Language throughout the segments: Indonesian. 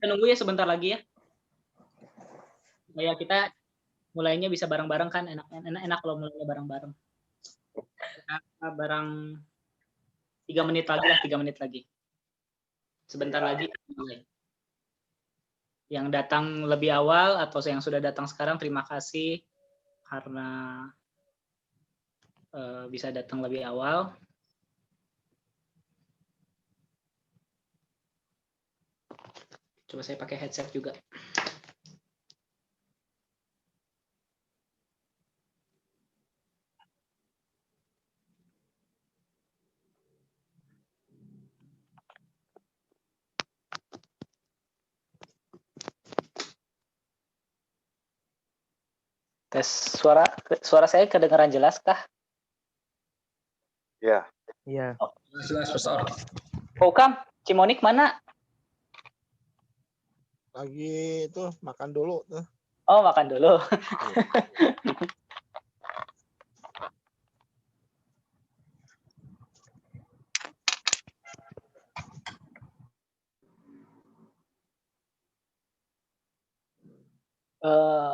Kita nunggu ya sebentar lagi ya. Supaya kita mulainya bisa bareng-bareng kan, enak kalau mulainya bareng-bareng. Barang 3 menit lagi lah, 3 menit lagi. Sebentar lagi mulai. Yang datang lebih awal atau yang sudah datang sekarang, terima kasih karena bisa datang lebih awal. Coba saya pakai headset juga. Tes suara saya kedengaran jelas kah? Ya. Iya. Oh, jelas besar. Kang, Cimonik mana? Lagi itu makan dulu tuh. Oh, makan dulu.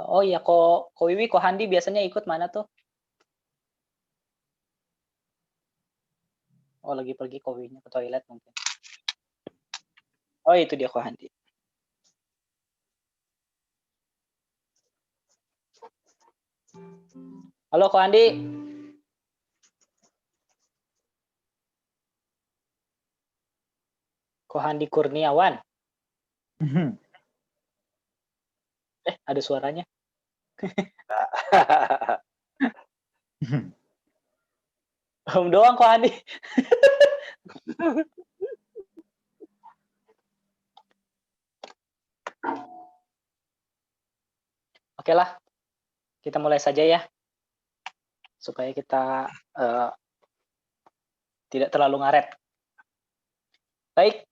Oh iya, Ko Wiwi, Ko Handi biasanya ikut mana tuh? Oh, lagi pergi Ko Wiwinya ke toilet mungkin. Oh, itu dia Ko Handi. Halo Ko Handi. Ko Handi Kurniawan. Ada suaranya. Doang Ko Handi. Oke lah, kita mulai saja ya, supaya kita tidak terlalu ngaret. Baik,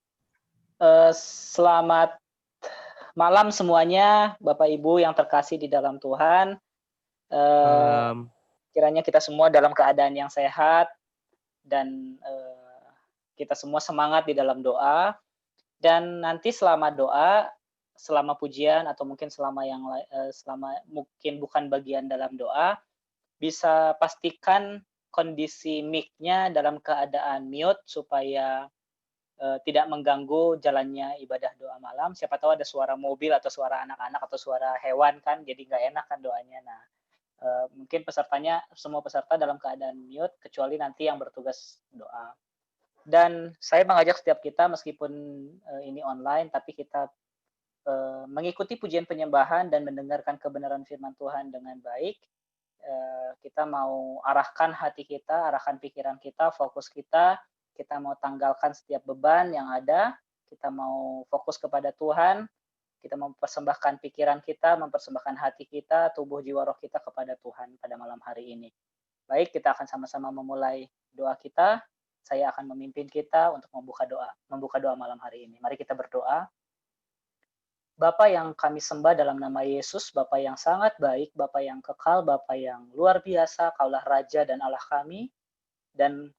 selamat malam semuanya, Bapak Ibu yang terkasih di dalam Tuhan. Kiranya kita semua dalam keadaan yang sehat dan kita semua semangat di dalam doa. Dan nanti selama doa, selama pujian atau mungkin selama mungkin bukan bagian dalam doa, bisa pastikan kondisi mic-nya dalam keadaan mute supaya tidak mengganggu jalannya ibadah doa malam. Siapa tahu ada suara mobil atau suara anak-anak atau suara hewan kan, jadi nggak enak kan doanya. Nah, mungkin semua peserta dalam keadaan mute kecuali nanti yang bertugas doa. Dan saya mengajak setiap kita meskipun ini online, tapi kita mengikuti pujian penyembahan dan mendengarkan kebenaran firman Tuhan dengan baik. Kita mau arahkan hati kita, arahkan pikiran kita, fokus kita mau tanggalkan setiap beban yang ada, kita mau fokus kepada Tuhan, kita mempersembahkan pikiran kita, mempersembahkan hati kita, tubuh jiwa roh kita kepada Tuhan pada malam hari ini. Baik, kita akan sama-sama memulai doa kita. Saya akan memimpin kita untuk membuka doa malam hari ini. Mari kita berdoa. Bapa yang kami sembah dalam nama Yesus, Bapa yang sangat baik, Bapa yang kekal, Bapa yang luar biasa, Kaulah Raja dan Allah kami. Dan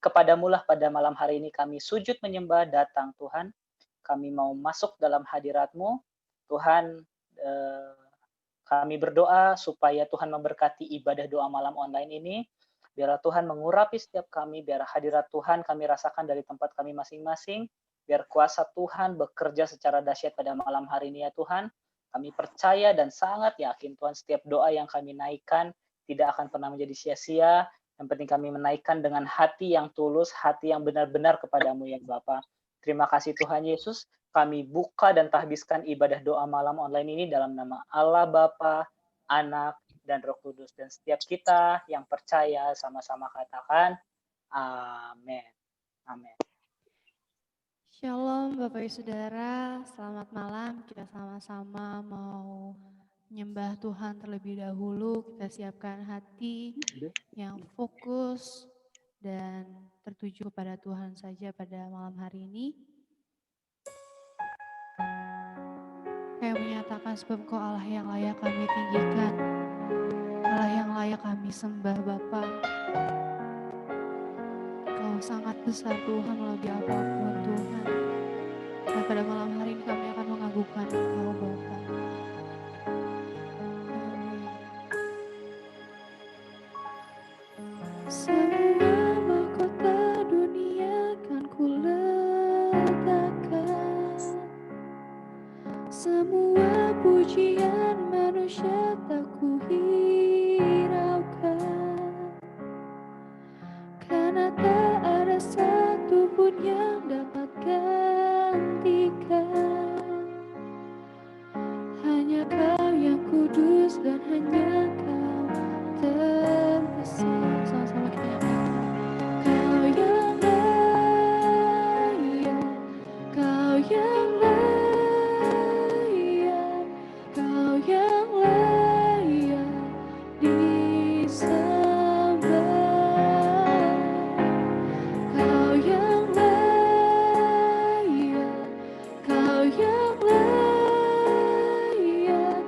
kepadamulah pada malam hari ini kami sujud menyembah datang Tuhan. Kami mau masuk dalam hadirat-Mu. Tuhan, kami berdoa supaya Tuhan memberkati ibadah doa malam online ini. Biarlah Tuhan mengurapi setiap kami, biar hadirat Tuhan kami rasakan dari tempat kami masing-masing. Biar kuasa Tuhan bekerja secara dahsyat pada malam hari ini ya Tuhan. Kami percaya dan sangat yakin Tuhan setiap doa yang kami naikkan tidak akan pernah menjadi sia-sia. Yang penting kami menaikkan dengan hati yang tulus, hati yang benar-benar kepadamu ya Bapa. Terima kasih Tuhan Yesus. Kami buka dan tahbiskan ibadah doa malam online ini dalam nama Allah Bapa, Anak, dan Roh Kudus. Dan setiap kita yang percaya sama-sama katakan, amin. Amin. Shalom Bapak Ibu Saudara, selamat malam. Kita sama-sama mau menyembah Tuhan terlebih dahulu. Kita siapkan hati yang fokus dan tertuju kepada Tuhan saja pada malam hari ini. Kami menyatakan sebab Kau Allah yang layak kami tinggikan, Allah yang layak kami sembah Bapa. Kau sangat besar Tuhan, lebih apapun Tuhan. Dan pada malam hari ini kami akan mengagungkan bukan Engkau Bapa. Semua mahkota dunia kan kuletakkan, semua pujian manusia tak kuhiraukan, karena tak ada satupun yang dapat gantikan. Hanya Kau yang kudus dan hanya Kau terbesar. Sama-sama kita nyanyikan. Kau yang layak, Kau yang layak, Kau yang layak disembah. Kau yang layak, Kau yang layak,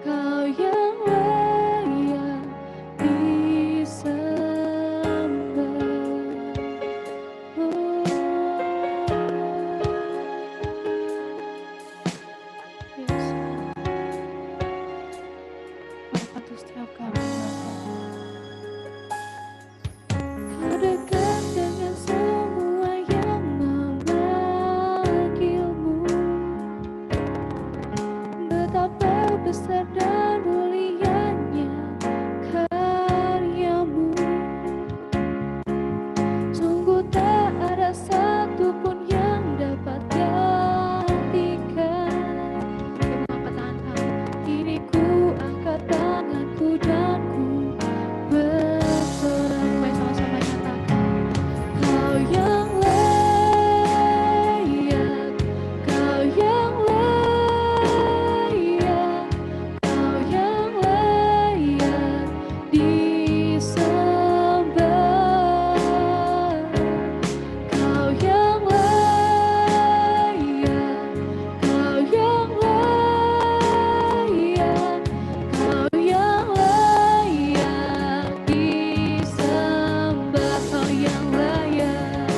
Kau yang layak disembah. Oh, Yesus, berkat untuk setiap kami, Bapa. Kau dekat dengan semua yang memanggilmu. Betapa besar dan mulianya karyamu. Sungguh tak ada satupun yang dapat gantikan. Coba angkat tangan kamu. Kini ku angkat tanganku dan ku bersorak. Mari sama-sama nyatakan. Kau yang layak, Kau yang layak, Kau yang layak disembah. Kau yang layak, Kau yang layak, Kau yang layak disembah. Kau yang layak,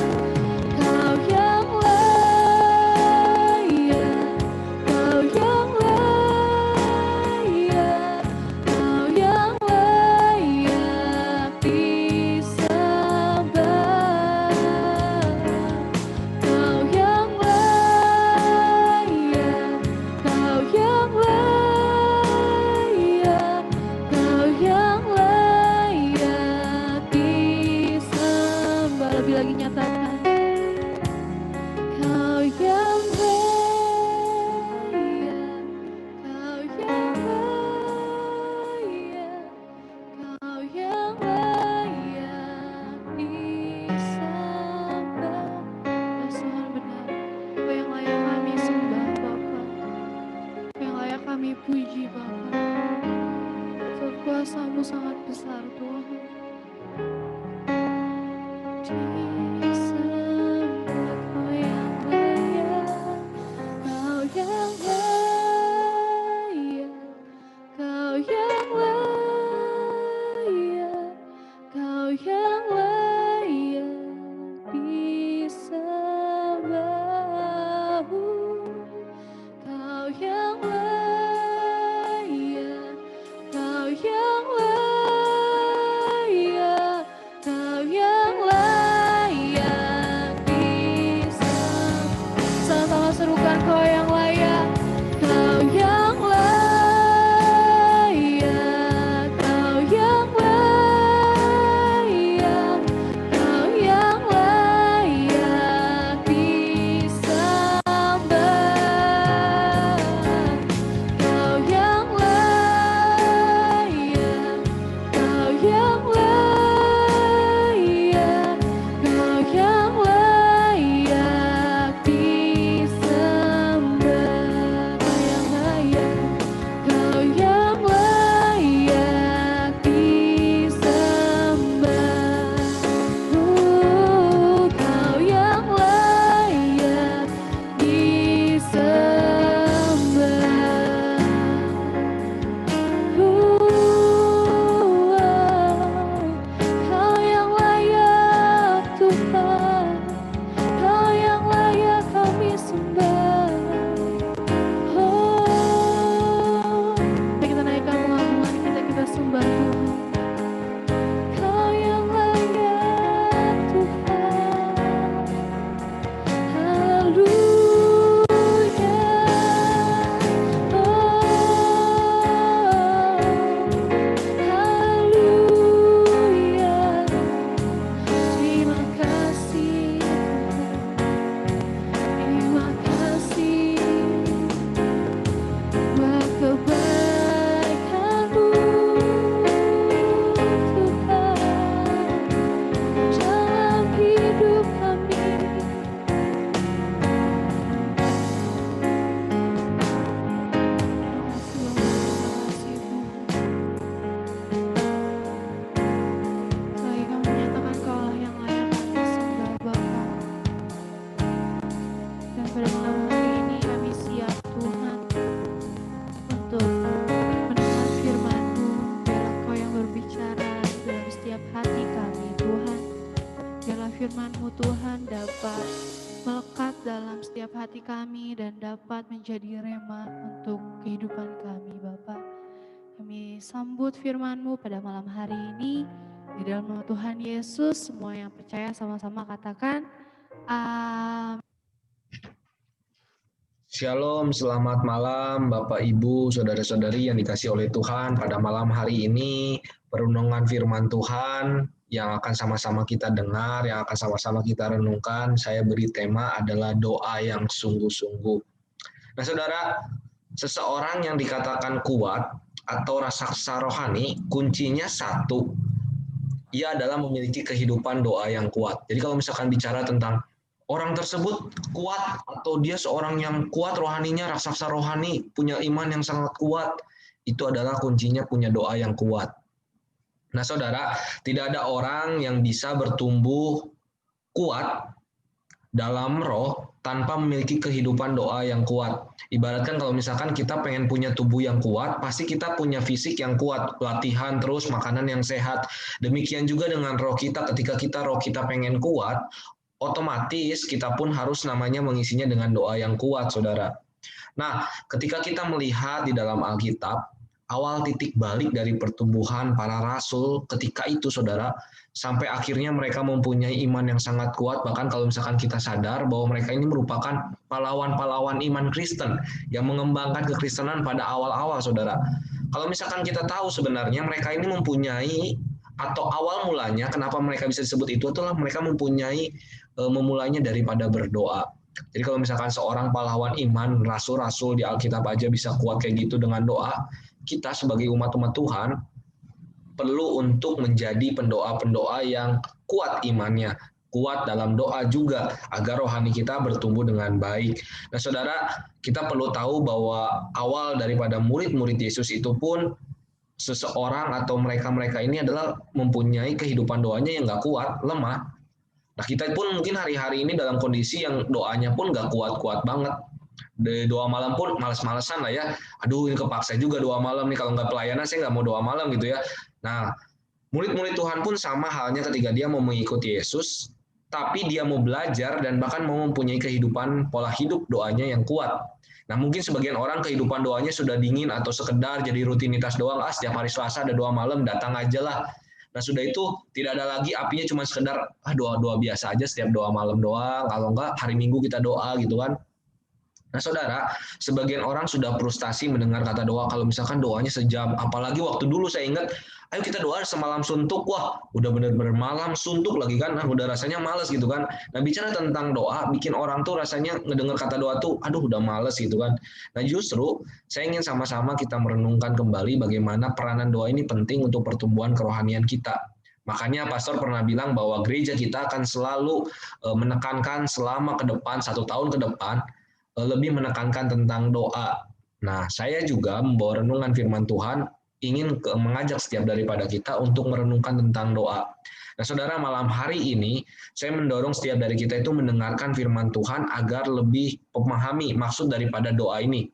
Kau yang layak, Kau yang layak, Kau yang layak disembah. Kau yang layak, Kau yang layak, Kau yang layak disembah. Lebih lagi nyatakan. Kau yang layak, Kau yang layak, Kau yang layak disembah. Ya Tuhan benar, Kau yang layak kami sembah Bapa, Kau yang layak kami puji Bapa. Sebab kuasa-Mu sangat besar Tuhan. Disembah Kau yang layak, Kau yang layak, Kau yang layak, Kau yang layak disembah. Kau yang layak, Kau yang layak, dan dapat menjadi rema untuk kehidupan kami, Bapak. Kami sambut firman-Mu pada malam hari ini. Di dalam nama Tuhan Yesus, semua yang percaya sama-sama katakan, amin. Shalom, selamat malam Bapak Ibu, Saudara-saudari yang dikasihi oleh Tuhan. Pada malam hari ini, perenungan firman Tuhan yang akan sama-sama kita dengar, yang akan sama-sama kita renungkan, saya beri tema adalah doa yang sungguh-sungguh. Nah saudara, seseorang yang dikatakan kuat atau raksasa rohani, kuncinya satu, ia adalah memiliki kehidupan doa yang kuat. Jadi kalau misalkan bicara tentang orang tersebut kuat atau dia seorang yang kuat rohaninya, raksasa rohani, punya iman yang sangat kuat, itu adalah kuncinya punya doa yang kuat. Nah saudara, tidak ada orang yang bisa bertumbuh kuat dalam roh tanpa memiliki kehidupan doa yang kuat. Ibaratkan kalau misalkan kita pengen punya tubuh yang kuat, pasti kita punya fisik yang kuat, latihan terus, makanan yang sehat. Demikian juga dengan roh kita, ketika roh kita pengen kuat, otomatis kita pun harus namanya mengisinya dengan doa yang kuat, saudara. Nah, ketika kita melihat di dalam Alkitab, awal titik balik dari pertumbuhan para rasul ketika itu, saudara, sampai akhirnya mereka mempunyai iman yang sangat kuat, bahkan kalau misalkan kita sadar bahwa mereka ini merupakan pahlawan-pahlawan iman Kristen yang mengembangkan kekristenan pada awal-awal, saudara. Kalau misalkan kita tahu sebenarnya mereka ini mempunyai, atau awal mulanya kenapa mereka bisa disebut itu adalah mereka memulainya daripada berdoa. Jadi kalau misalkan seorang pahlawan iman, rasul-rasul di Alkitab aja bisa kuat kayak gitu dengan doa, kita sebagai umat-umat Tuhan perlu untuk menjadi pendoa-pendoa yang kuat imannya, kuat dalam doa juga agar rohani kita bertumbuh dengan baik. Nah saudara, kita perlu tahu bahwa awal daripada murid-murid Yesus itu pun seseorang atau mereka-mereka ini adalah mempunyai kehidupan doanya yang nggak kuat, lemah. Nah kita pun mungkin hari-hari ini dalam kondisi yang doanya pun nggak kuat-kuat banget. Di doa malam pun males-malesan lah ya. Aduh ini kepaksa juga doa malam nih, kalau nggak pelayanan saya nggak mau doa malam gitu ya. Nah murid-murid Tuhan pun sama halnya ketika dia mau mengikuti Yesus, tapi dia mau belajar dan bahkan mau mempunyai kehidupan pola hidup doanya yang kuat. Nah mungkin sebagian orang kehidupan doanya sudah dingin atau sekedar jadi rutinitas doang, setiap hari Selasa ada doa malam, datang aja lah. Nah sudah itu tidak ada lagi apinya, cuma sekedar doa-doa biasa aja setiap doa malam doang, kalau enggak hari Minggu kita doa gitu kan. Nah saudara, sebagian orang sudah frustasi mendengar kata doa kalau misalkan doanya sejam, apalagi waktu dulu saya ingat, ayo kita doa semalam suntuk, wah udah bener-bener malam suntuk lagi kan, udah rasanya males gitu kan. Nah bicara tentang doa, bikin orang tuh rasanya ngedengar kata doa tuh, aduh udah males gitu kan. Nah justru saya ingin sama-sama kita merenungkan kembali bagaimana peranan doa ini penting untuk pertumbuhan kerohanian kita. Makanya pastor pernah bilang bahwa gereja kita akan selalu menekankan selama ke depan, 1 tahun ke depan, lebih menekankan tentang doa. Nah, saya juga membawa renungan firman Tuhan, ingin mengajak setiap daripada kita untuk merenungkan tentang doa. Nah, saudara, malam hari ini, saya mendorong setiap dari kita itu mendengarkan firman Tuhan agar lebih memahami maksud daripada doa ini.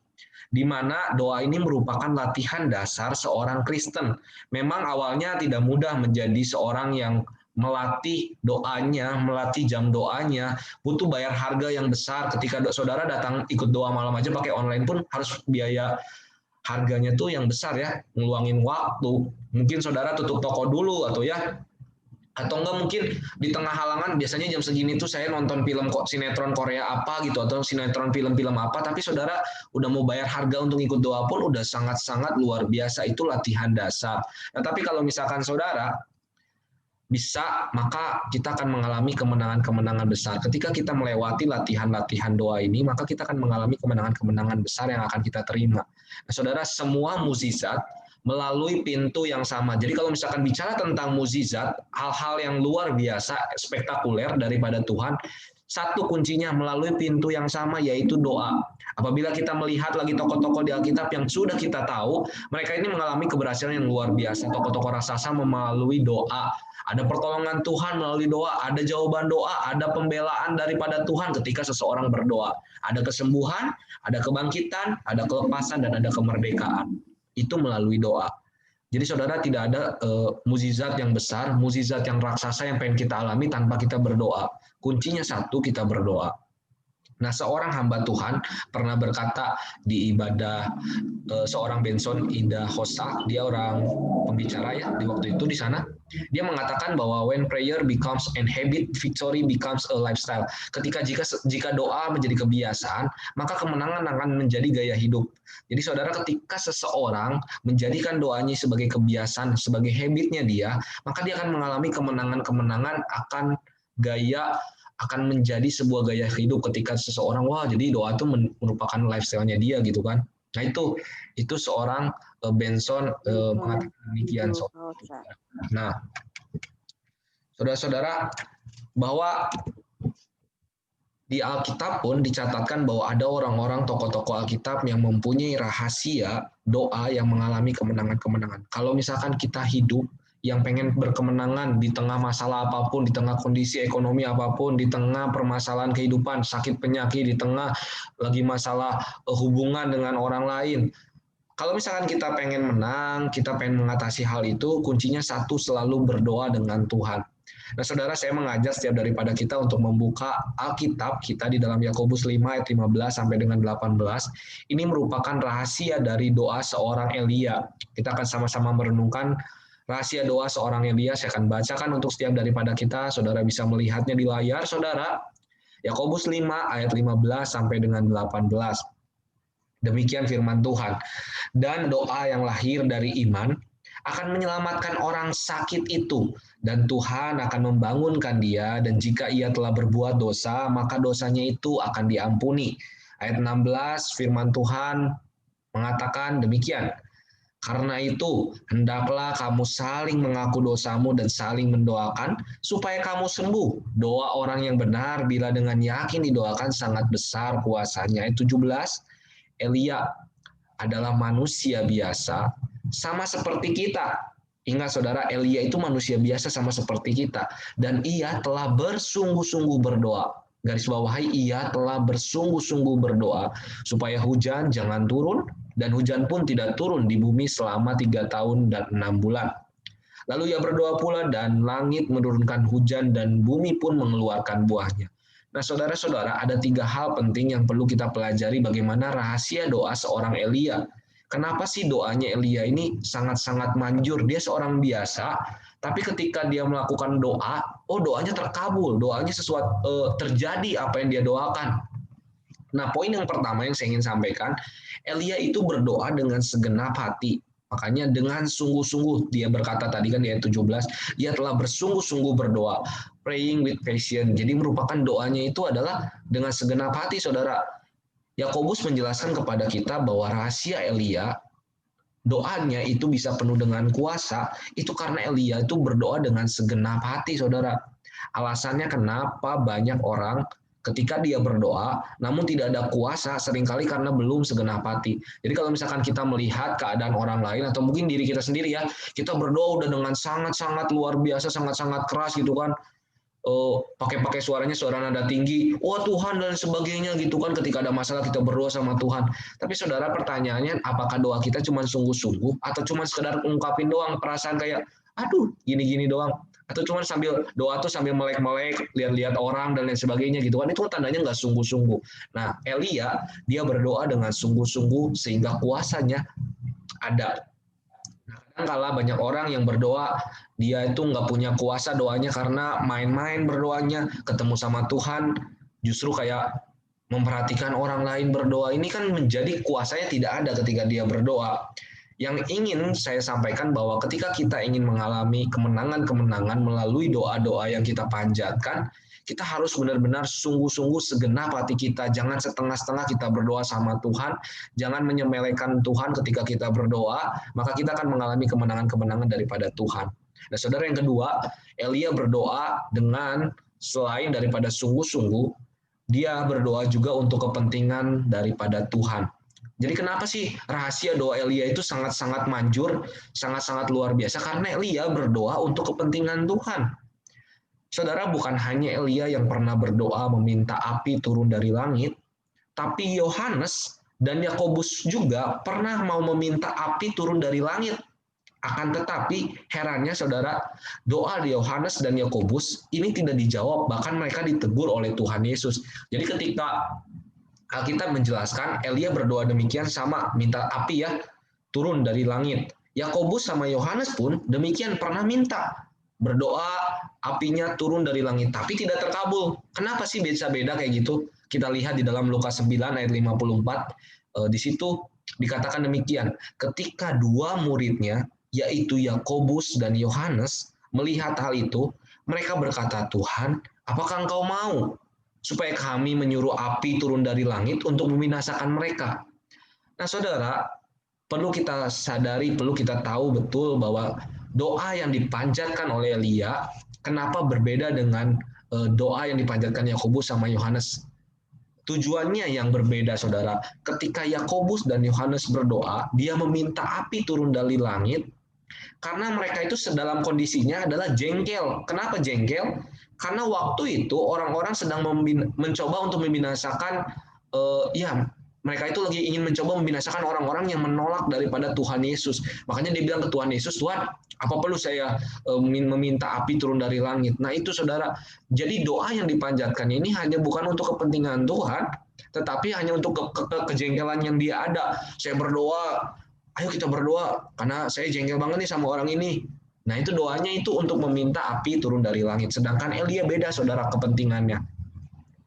Di mana doa ini merupakan latihan dasar seorang Kristen. Memang awalnya tidak mudah menjadi seorang yang melatih doanya, melatih jam doanya, butuh bayar harga yang besar. Ketika saudara datang ikut doa malam aja pakai online pun harus biaya harganya tuh yang besar ya, ngeluangin waktu. Mungkin saudara tutup toko dulu atau enggak mungkin di tengah halangan, biasanya jam segini tuh saya nonton film sinetron Korea apa gitu atau sinetron film-film apa, tapi saudara udah mau bayar harga untuk ikut doa pun udah sangat-sangat luar biasa, itu latihan dasar. Nah tapi kalau misalkan saudara bisa, maka kita akan mengalami kemenangan-kemenangan besar. Ketika kita melewati latihan-latihan doa ini, maka kita akan mengalami kemenangan-kemenangan besar yang akan kita terima. Nah, saudara, semua mukjizat melalui pintu yang sama. Jadi kalau misalkan bicara tentang mukjizat, hal-hal yang luar biasa, spektakuler daripada Tuhan, satu kuncinya melalui pintu yang sama, yaitu doa. Apabila kita melihat lagi tokoh-tokoh di Alkitab yang sudah kita tahu, mereka ini mengalami keberhasilan yang luar biasa. Tokoh-tokoh raksasa melalui doa. Ada pertolongan Tuhan melalui doa, ada jawaban doa, ada pembelaan daripada Tuhan ketika seseorang berdoa. Ada kesembuhan, ada kebangkitan, ada kelepasan, dan ada kemerdekaan. Itu melalui doa. Jadi saudara, tidak ada mukjizat yang besar, mukjizat yang raksasa yang pengen kita alami tanpa kita berdoa. Kuncinya satu, kita berdoa. Nah, seorang hamba Tuhan pernah berkata di ibadah seorang Benson Ida Hosa, dia orang pembicara ya di waktu itu di sana. Dia mengatakan bahwa when prayer becomes an habit, victory becomes a lifestyle. Jika doa menjadi kebiasaan, maka kemenangan akan menjadi gaya hidup. Jadi saudara, ketika seseorang menjadikan doanya sebagai kebiasaan, sebagai habitnya dia, maka dia akan mengalami kemenangan-kemenangan akan menjadi sebuah gaya hidup ketika seseorang, wah jadi doa itu merupakan lifestyle-nya dia gitu kan. Nah itu seorang Benson mengatakan demikian. Nah, saudara-saudara, bahwa di Alkitab pun dicatatkan bahwa ada orang-orang tokoh-tokoh Alkitab yang mempunyai rahasia doa yang mengalami kemenangan-kemenangan. Kalau misalkan kita hidup yang pengen berkemenangan di tengah masalah apapun, di tengah kondisi ekonomi apapun, di tengah permasalahan kehidupan, sakit penyakit, di tengah lagi masalah hubungan dengan orang lain. Kalau misalkan kita pengen menang, kita pengen mengatasi hal itu, kuncinya satu, selalu berdoa dengan Tuhan. Nah, saudara, saya mengajak setiap daripada kita untuk membuka Alkitab kita di dalam Yakobus 5 ayat 15 sampai dengan 18. Ini merupakan rahasia dari doa seorang Elia. Kita akan sama-sama merenungkan rahasia doa seorang Elia. Saya akan bacakan untuk setiap daripada kita. Saudara bisa melihatnya di layar, saudara. Yakobus 5 ayat 15 sampai dengan 18. Demikian firman Tuhan. Dan doa yang lahir dari iman akan menyelamatkan orang sakit itu, dan Tuhan akan membangunkan dia, dan jika ia telah berbuat dosa, maka dosanya itu akan diampuni. Ayat 16, firman Tuhan mengatakan demikian. Karena itu, hendaklah kamu saling mengaku dosamu dan saling mendoakan, supaya kamu sembuh. Doa orang yang benar, bila dengan yakin didoakan, sangat besar kuasanya. Ayat 17, Elia adalah manusia biasa, sama seperti kita. Ingat saudara, Elia itu manusia biasa sama seperti kita. Dan ia telah bersungguh-sungguh berdoa. Garis bawahi, ia telah bersungguh-sungguh berdoa supaya hujan jangan turun, dan hujan pun tidak turun di bumi selama 3 tahun dan 6 bulan. Lalu ia berdoa pula, dan langit menurunkan hujan, dan bumi pun mengeluarkan buahnya. Nah, saudara-saudara, ada 3 hal penting yang perlu kita pelajari bagaimana rahasia doa seorang Elia. Kenapa sih doanya Elia ini sangat-sangat manjur? Dia seorang biasa, tapi ketika dia melakukan doa, doanya terkabul, doanya terjadi apa yang dia doakan. Nah, poin yang pertama yang saya ingin sampaikan, Elia itu berdoa dengan segenap hati. Makanya dengan sungguh-sungguh, dia berkata tadi kan di ayat 17, dia telah bersungguh-sungguh berdoa, praying with passion. Jadi merupakan doanya itu adalah dengan segenap hati, saudara. Yakobus menjelaskan kepada kita bahwa rahasia Elia, doanya itu bisa penuh dengan kuasa, itu karena Elia itu berdoa dengan segenap hati, saudara. Alasannya kenapa banyak orang ketika dia berdoa, namun tidak ada kuasa, seringkali karena belum segenap hati. Jadi kalau misalkan kita melihat keadaan orang lain, atau mungkin diri kita sendiri ya, kita berdoa udah dengan sangat-sangat luar biasa, sangat-sangat keras gitu kan, pakai suaranya suara nada tinggi, wah Tuhan dan sebagainya gitu kan, ketika ada masalah kita berdoa sama Tuhan. Tapi saudara, pertanyaannya, apakah doa kita cuma sungguh-sungguh, atau cuma sekedar ungkapin doang perasaan kayak, aduh gini-gini doang, atau cuma sambil doa tuh sambil melek-melek, lihat-lihat orang dan lain sebagainya gitu kan, itu tandanya nggak sungguh-sungguh. Nah, Elia, dia berdoa dengan sungguh-sungguh sehingga kuasanya ada. Nah, kadang-kala banyak orang yang berdoa, dia itu nggak punya kuasa doanya karena main-main berdoanya, ketemu sama Tuhan, justru kayak memperhatikan orang lain berdoa. Ini kan menjadi kuasanya tidak ada ketika dia berdoa. Yang ingin saya sampaikan bahwa ketika kita ingin mengalami kemenangan-kemenangan melalui doa-doa yang kita panjatkan, kita harus benar-benar sungguh-sungguh segenap hati kita. Jangan setengah-setengah kita berdoa sama Tuhan. Jangan menyepelekan Tuhan ketika kita berdoa, maka kita akan mengalami kemenangan-kemenangan daripada Tuhan. Nah, saudara, yang kedua, Elia berdoa dengan selain daripada sungguh-sungguh, dia berdoa juga untuk kepentingan daripada Tuhan. Jadi kenapa sih rahasia doa Elia itu sangat-sangat manjur, sangat-sangat luar biasa? Karena Elia berdoa untuk kepentingan Tuhan. Saudara, bukan hanya Elia yang pernah berdoa meminta api turun dari langit, tapi Yohanes dan Yakobus juga pernah mau meminta api turun dari langit. Akan tetapi, herannya saudara, doa Yohanes dan Yakobus ini tidak dijawab, bahkan mereka ditegur oleh Tuhan Yesus. Jadi ketika Alkitab menjelaskan Elia berdoa demikian sama minta api ya turun dari langit. Yakobus sama Yohanes pun demikian pernah minta berdoa apinya turun dari langit tapi tidak terkabul. Kenapa sih beda kayak gitu? Kita lihat di dalam Lukas 9 ayat 54 di situ dikatakan demikian. Ketika dua muridnya yaitu Yakobus dan Yohanes melihat hal itu, mereka berkata, "Tuhan, apakah Engkau mau supaya kami menyuruh api turun dari langit untuk membinasakan mereka?" Nah, saudara, perlu kita sadari, perlu kita tahu betul bahwa doa yang dipanjatkan oleh Elia, kenapa berbeda dengan doa yang dipanjatkan Yakobus sama Yohanes. Tujuannya yang berbeda, saudara. Ketika Yakobus dan Yohanes berdoa, dia meminta api turun dari langit, karena mereka itu dalam kondisinya adalah jengkel. Kenapa jengkel? Karena waktu itu orang-orang sedang mencoba untuk membinasakan, mereka itu lagi ingin mencoba membinasakan orang-orang yang menolak daripada Tuhan Yesus. Makanya dia bilang ke Tuhan Yesus, "Tuhan, apa perlu saya meminta api turun dari langit?" Nah itu saudara, jadi doa yang dipanjatkan ini hanya bukan untuk kepentingan Tuhan, tetapi hanya untuk kejengkelan yang dia ada. Saya berdoa, ayo kita berdoa, karena saya jengkel banget nih sama orang ini. Nah itu doanya itu untuk meminta api turun dari langit. Sedangkan Elia beda saudara kepentingannya.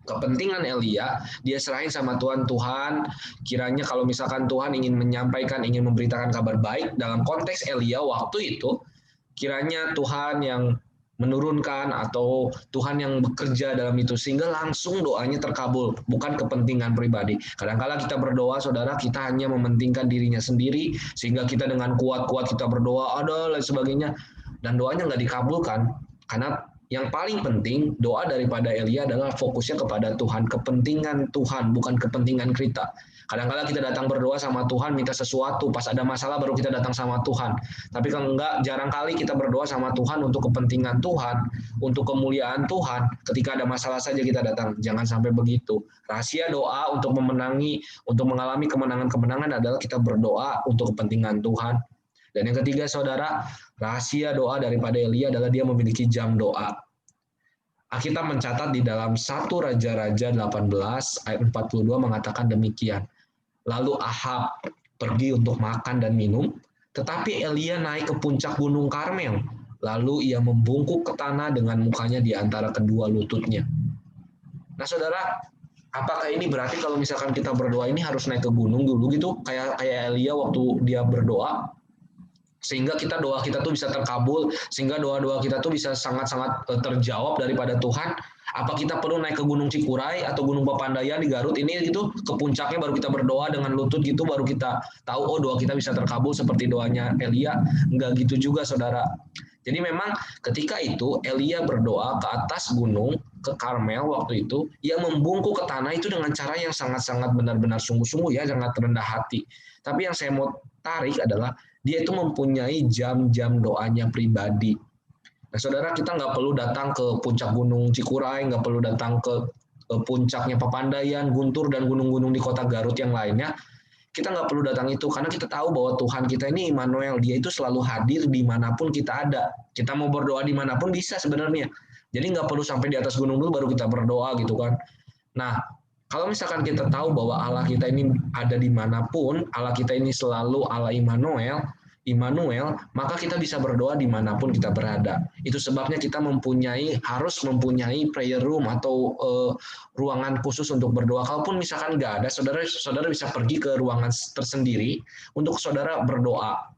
Kepentingan Elia, dia serahin sama Tuhan, Tuhan kiranya kalau misalkan Tuhan ingin menyampaikan, ingin memberitakan kabar baik, dalam konteks Elia waktu itu, kiranya Tuhan yang menurunkan atau Tuhan yang bekerja dalam itu, sehingga langsung doanya terkabul, bukan kepentingan pribadi. Kadang-kala kita berdoa, saudara, kita hanya mementingkan dirinya sendiri, sehingga kita dengan kuat-kuat kita berdoa, ada lain sebagainya, dan doanya nggak dikabulkan, karena yang paling penting, doa daripada Elia adalah fokusnya kepada Tuhan, kepentingan Tuhan, bukan kepentingan kita. Kadang-kadang kita datang berdoa sama Tuhan, minta sesuatu, pas ada masalah baru kita datang sama Tuhan. Tapi kalau enggak, jarang kali kita berdoa sama Tuhan untuk kepentingan Tuhan, untuk kemuliaan Tuhan. Ketika ada masalah saja kita datang, jangan sampai begitu. Rahasia doa untuk memenangi, untuk mengalami kemenangan-kemenangan adalah kita berdoa untuk kepentingan Tuhan. Dan yang ketiga, saudara, rahasia doa daripada Elia adalah dia memiliki jam doa. Alkitab mencatat di dalam 1 Raja-Raja 18 ayat 42 mengatakan demikian. Lalu Ahab pergi untuk makan dan minum, tetapi Elia naik ke puncak gunung Karmel. Lalu ia membungkuk ke tanah dengan mukanya di antara kedua lututnya. Nah saudara, apakah ini berarti kalau misalkan kita berdoa ini harus naik ke gunung dulu gitu, kayak Elia waktu dia berdoa? Sehingga doa kita tuh bisa terkabul, sehingga doa-doa kita tuh bisa sangat-sangat terjawab daripada Tuhan. Apa kita perlu naik ke Gunung Cikuray atau Gunung Papandayan di Garut ini gitu, ke puncaknya baru kita berdoa dengan lutut gitu, baru kita tahu oh doa kita bisa terkabul seperti doanya Elia? Enggak gitu juga saudara. Jadi memang ketika itu Elia berdoa ke atas gunung, ke Karmel waktu itu, ia membungkuk ke tanah itu dengan cara yang sangat-sangat benar-benar sungguh-sungguh ya, sangat rendah hati. Tapi yang saya mau tarik adalah dia itu mempunyai jam-jam doanya pribadi. Nah, saudara, kita nggak perlu datang ke puncak gunung Cikuray, nggak perlu datang ke puncaknya Papandayan, Guntur, dan gunung-gunung di kota Garut yang lainnya. Kita nggak perlu datang itu, karena kita tahu bahwa Tuhan kita ini Immanuel, dia itu selalu hadir dimanapun kita ada. Kita mau berdoa dimanapun bisa sebenarnya. Jadi nggak perlu sampai di atas gunung dulu baru kita berdoa gitu kan. Nah, kalau misalkan kita tahu bahwa Allah kita ini ada dimanapun, Allah kita ini selalu Allah Immanuel, maka kita bisa berdoa dimanapun kita berada. Itu sebabnya kita harus mempunyai prayer room atau ruangan khusus untuk berdoa. Kalaupun misalkan nggak ada, saudara bisa pergi ke ruangan tersendiri untuk saudara berdoa.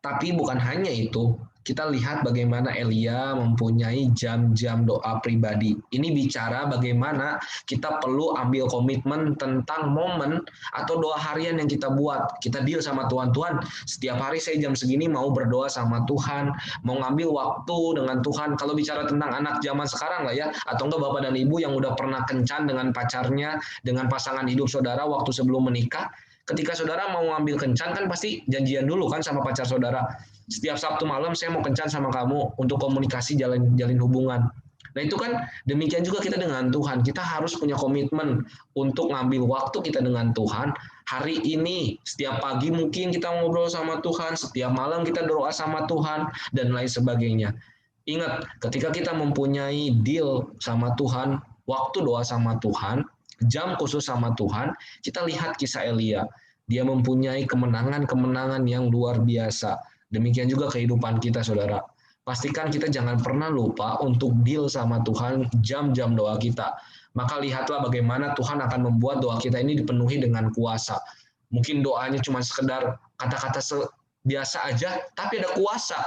Tapi bukan hanya itu, kita lihat bagaimana Elia mempunyai jam-jam doa pribadi. Ini bicara bagaimana kita perlu ambil komitmen tentang momen atau doa harian yang kita buat. Kita deal sama Tuhan, Tuhan setiap hari saya jam segini mau berdoa sama Tuhan, mau ngambil waktu dengan Tuhan. Kalau bicara tentang anak zaman sekarang lah ya, atau enggak bapak dan ibu yang udah pernah kencan dengan pacarnya, dengan pasangan hidup saudara waktu sebelum menikah, ketika saudara mau ngambil kencan kan pasti janjian dulu kan sama pacar saudara. Setiap Sabtu malam saya mau kencan sama kamu untuk komunikasi jalin hubungan. Nah itu kan demikian juga kita dengan Tuhan. Kita harus punya komitmen untuk ngambil waktu kita dengan Tuhan. Hari ini setiap pagi mungkin kita ngobrol sama Tuhan, setiap malam kita doa sama Tuhan, dan lain sebagainya. Ingat, ketika kita mempunyai deal sama Tuhan, waktu doa sama Tuhan, jam khusus sama Tuhan, kita lihat kisah Elia. Dia mempunyai kemenangan-kemenangan yang luar biasa. Demikian juga kehidupan kita, saudara. Pastikan kita jangan pernah lupa untuk deal sama Tuhan jam-jam doa kita. Maka lihatlah bagaimana Tuhan akan membuat doa kita ini dipenuhi dengan kuasa. Mungkin doanya cuma sekedar kata-kata biasa aja, tapi ada kuasa.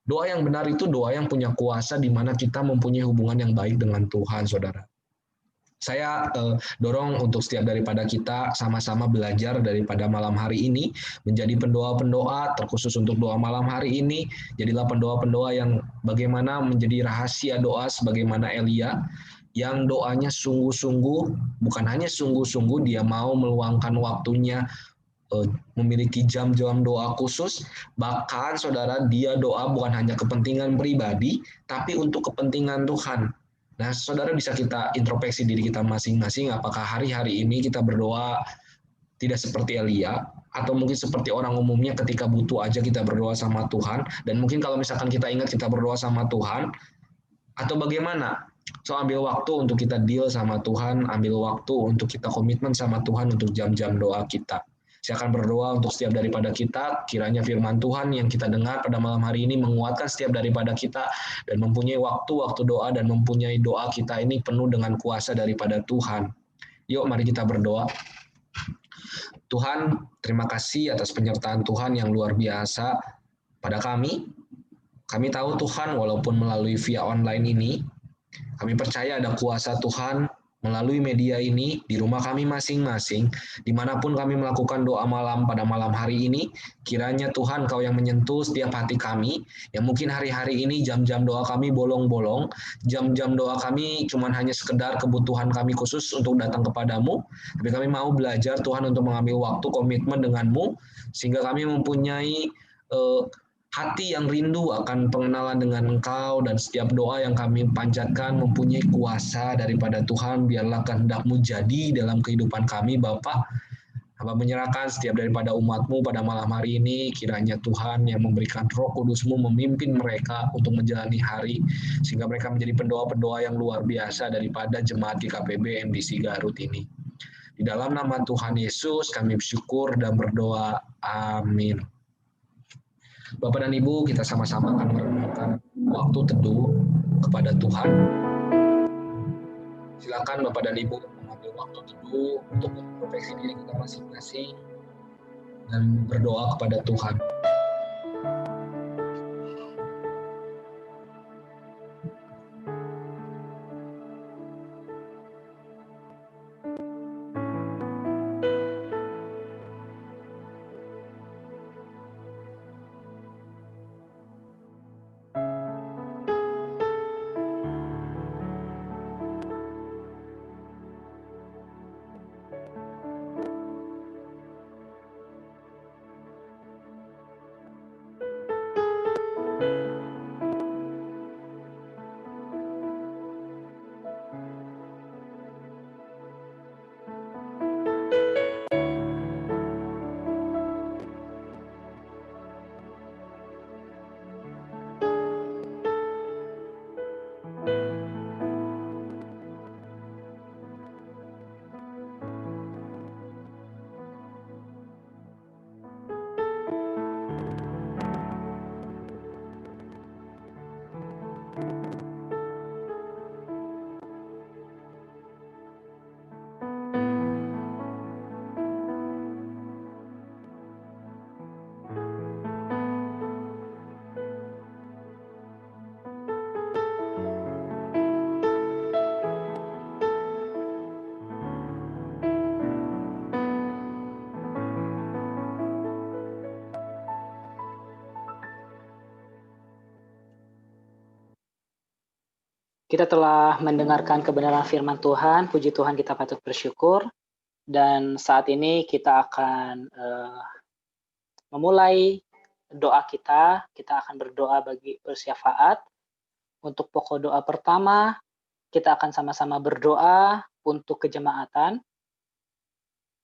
Doa yang benar itu doa yang punya kuasa, di mana kita mempunyai hubungan yang baik dengan Tuhan, saudara. Saya dorong untuk setiap daripada kita sama-sama belajar daripada malam hari ini, menjadi pendoa-pendoa, terkhusus untuk doa malam hari ini, jadilah pendoa-pendoa yang bagaimana menjadi rahasia doa sebagaimana Elia, yang doanya sungguh-sungguh, bukan hanya sungguh-sungguh, dia mau meluangkan waktunya, memiliki jam-jam doa khusus, bahkan saudara, dia doa bukan hanya kepentingan pribadi, tapi untuk kepentingan Tuhan. Nah, saudara bisa kita introspeksi diri kita masing-masing, apakah hari-hari ini kita berdoa tidak seperti Elia, atau mungkin seperti orang umumnya ketika butuh aja kita berdoa sama Tuhan, dan mungkin kalau misalkan kita ingat kita berdoa sama Tuhan, atau bagaimana? So, ambil waktu untuk kita deal sama Tuhan, ambil waktu untuk kita komitmen sama Tuhan untuk jam-jam doa kita. Saya akan berdoa untuk setiap daripada kita, kiranya firman Tuhan yang kita dengar pada malam hari ini menguatkan setiap daripada kita, dan mempunyai waktu-waktu doa, dan mempunyai doa kita ini penuh dengan kuasa daripada Tuhan. Yuk, mari kita berdoa. Tuhan, terima kasih atas penyertaan Tuhan yang luar biasa pada kami. Kami tahu Tuhan, walaupun melalui via online ini, kami percaya ada kuasa Tuhan melalui media ini di rumah kami masing-masing, dimanapun kami melakukan doa malam pada malam hari ini, kiranya Tuhan Kau yang menyentuh setiap hati kami, yang mungkin hari-hari ini jam-jam doa kami bolong-bolong, jam-jam doa kami cuma hanya sekedar kebutuhan kami khusus untuk datang kepadamu, tapi kami mau belajar Tuhan untuk mengambil waktu komitmen denganmu, sehingga kami mempunyai hati yang rindu akan pengenalan dengan Engkau, dan setiap doa yang kami panjatkan mempunyai kuasa daripada Tuhan. Biarlah kehendak-Mu jadi dalam kehidupan kami, Bapa. Hamba menyerahkan setiap daripada umat-Mu pada malam hari ini, kiranya Tuhan yang memberikan Roh Kudus-Mu memimpin mereka untuk menjalani hari, sehingga mereka menjadi pendoa-pendoa yang luar biasa daripada jemaat GKPB MDC Garut ini. Di dalam nama Tuhan Yesus kami bersyukur dan berdoa. Amin. Bapak dan Ibu, kita sama-sama akan merenungkan waktu teduh kepada Tuhan. Silakan Bapak dan Ibu mengambil waktu teduh untuk introspeksi diri kita masing-masing dan berdoa kepada Tuhan. Kita telah mendengarkan kebenaran firman Tuhan, puji Tuhan kita patut bersyukur, dan saat ini kita akan memulai doa kita akan berdoa bagi bersyafaat. Untuk pokok doa pertama, kita akan sama-sama berdoa untuk kejemaatan.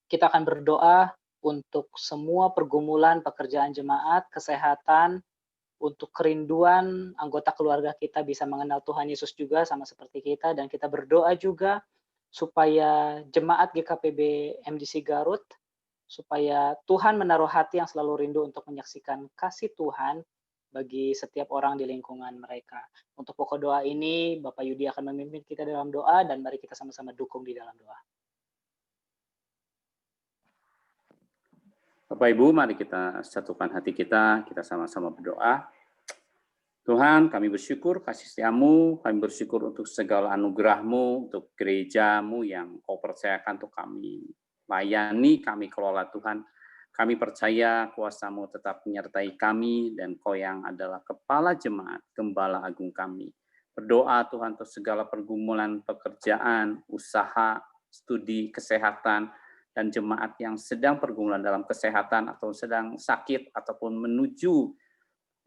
Kita akan berdoa untuk semua pergumulan pekerjaan jemaat, kesehatan, untuk kerinduan anggota keluarga kita bisa mengenal Tuhan Yesus juga sama seperti kita, dan kita berdoa juga supaya jemaat GKPB MDC Garut, supaya Tuhan menaruh hati yang selalu rindu untuk menyaksikan kasih Tuhan bagi setiap orang di lingkungan mereka. Untuk pokok doa ini, Bapak Yudi akan memimpin kita dalam doa, dan mari kita sama-sama dukung di dalam doa. Bapak Ibu, mari kita satukan hati kita sama-sama berdoa. Tuhan, kami bersyukur kasih setiamu, kami bersyukur untuk segala anugerah-Mu, untuk gereja-Mu yang Kau percayakan untuk kami layani, kami kelola Tuhan. Kami percaya kuasa-Mu tetap menyertai kami, dan Kau yang adalah kepala jemaat, gembala agung kami. Berdoa Tuhan untuk segala pergumulan pekerjaan, usaha, studi, kesehatan, dan jemaat yang sedang pergumulan dalam kesehatan atau sedang sakit ataupun menuju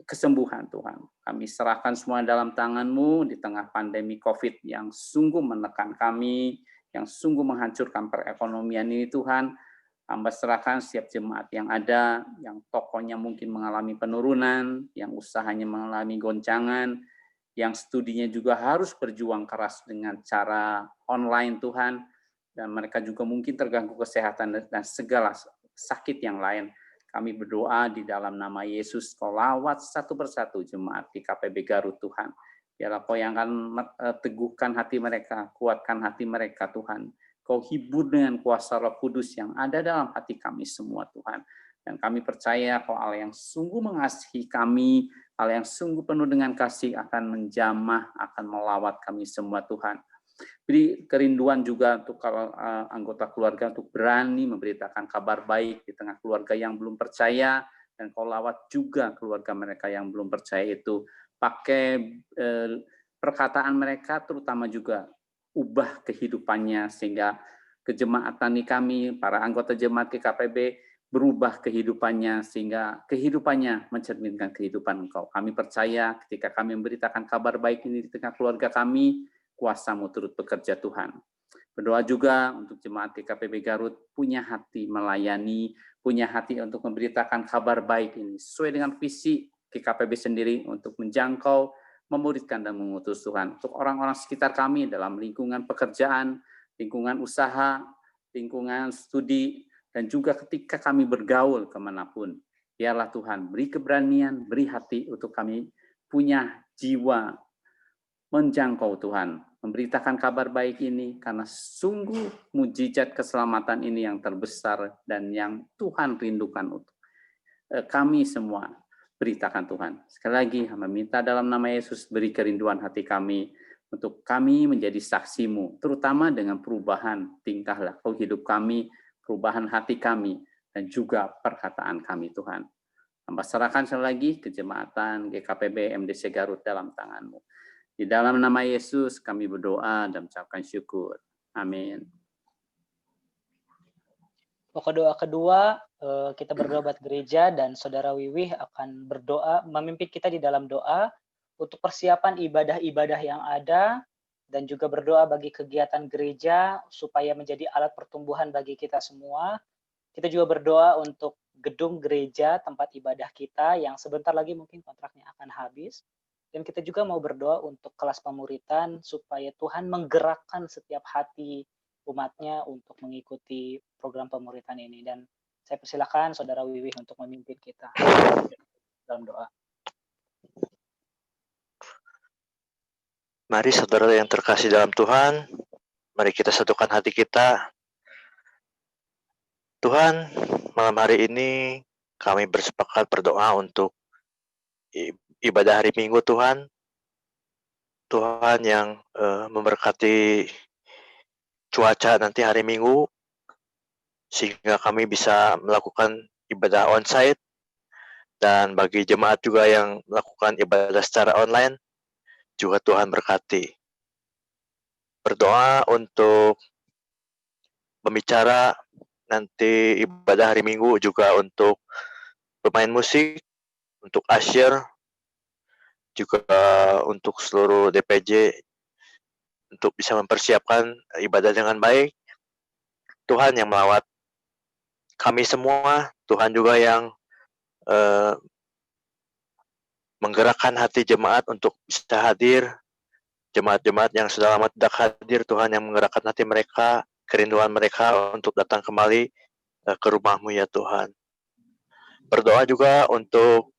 kesembuhan Tuhan. Kami serahkan semua dalam tangan-Mu di tengah pandemi COVID yang sungguh menekan kami, yang sungguh menghancurkan perekonomian ini Tuhan. Hamba serahkan setiap jemaat yang ada, yang tokonya mungkin mengalami penurunan, yang usahanya mengalami goncangan, yang studinya juga harus berjuang keras dengan cara online Tuhan, dan mereka juga mungkin terganggu kesehatan dan segala sakit yang lain. Kami berdoa di dalam nama Yesus, Kau lawat satu persatu jemaat di KPB Garut Tuhan. Biarlah Kau yang akan teguhkan hati mereka, kuatkan hati mereka Tuhan. Kau hibur dengan kuasa Roh Kudus yang ada dalam hati kami semua Tuhan. Dan kami percaya Kau Allah yang sungguh mengasihi kami, Allah yang sungguh penuh dengan kasih akan menjamah, akan melawat kami semua Tuhan. Beri kerinduan juga untuk anggota keluarga untuk berani memberitakan kabar baik di tengah keluarga yang belum percaya, dan Kau lawat juga keluarga mereka yang belum percaya itu. Pakai perkataan mereka, terutama juga ubah kehidupannya sehingga kejemaatan kami, para anggota jemaat GKPB berubah kehidupannya sehingga kehidupannya mencerminkan kehidupan Engkau. Kami percaya ketika kami memberitakan kabar baik ini di tengah keluarga kami, kuasa-Mu turut bekerja Tuhan. Berdoa juga untuk jemaat GKPB Garut punya hati melayani, punya hati untuk memberitakan kabar baik ini sesuai dengan visi GKPB sendiri untuk menjangkau, memuridkan dan mengutus Tuhan. Untuk orang-orang sekitar kami dalam lingkungan pekerjaan, lingkungan usaha, lingkungan studi, dan juga ketika kami bergaul kemanapun. Biarlah Tuhan beri keberanian, beri hati untuk kami punya jiwa menjangkau Tuhan, memberitakan kabar baik ini, karena sungguh mujizat keselamatan ini yang terbesar dan yang Tuhan rindukan untuk kami semua. Beritakan Tuhan. Sekali lagi, hamba minta dalam nama Yesus, beri kerinduan hati kami untuk kami menjadi saksi-Mu, terutama dengan perubahan tingkah laku hidup kami, perubahan hati kami, dan juga perkataan kami Tuhan. Hamba serahkan sekali lagi kejemaatan GKPB MDC Garut dalam tangan-Mu. Di dalam nama Yesus kami berdoa dan mengucapkan syukur. Amin. Pokok doa kedua, kita berdoa buat gereja, dan Saudara Wiwih akan berdoa, memimpin kita di dalam doa untuk persiapan ibadah-ibadah yang ada, dan juga berdoa bagi kegiatan gereja supaya menjadi alat pertumbuhan bagi kita semua. Kita juga berdoa untuk gedung gereja, tempat ibadah kita yang sebentar lagi mungkin kontraknya akan habis. Dan kita juga mau berdoa untuk kelas pemuritan supaya Tuhan menggerakkan setiap hati umatnya untuk mengikuti program pemuritan ini. Dan saya persilakan Saudara Wiwih untuk memimpin kita dalam doa. Mari saudara yang terkasih dalam Tuhan, mari kita satukan hati kita. Tuhan, malam hari ini kami bersepakat berdoa untuk ibadah hari Minggu Tuhan. Tuhan yang memberkati cuaca nanti hari Minggu, sehingga kami bisa melakukan ibadah onsite, dan bagi jemaat juga yang melakukan ibadah secara online, juga Tuhan berkati. Berdoa untuk pembicara nanti ibadah hari Minggu, juga untuk pemain musik, untuk usher, juga untuk seluruh DPJ, untuk bisa mempersiapkan ibadah dengan baik. Tuhan yang melawat kami semua, Tuhan juga yang menggerakkan hati jemaat untuk bisa hadir jemaat-jemaat yang sudah lama tidak hadir, Tuhan, yang menggerakkan hati mereka, kerinduan mereka untuk datang kembali ke rumah-Mu ya Tuhan. Berdoa juga untuk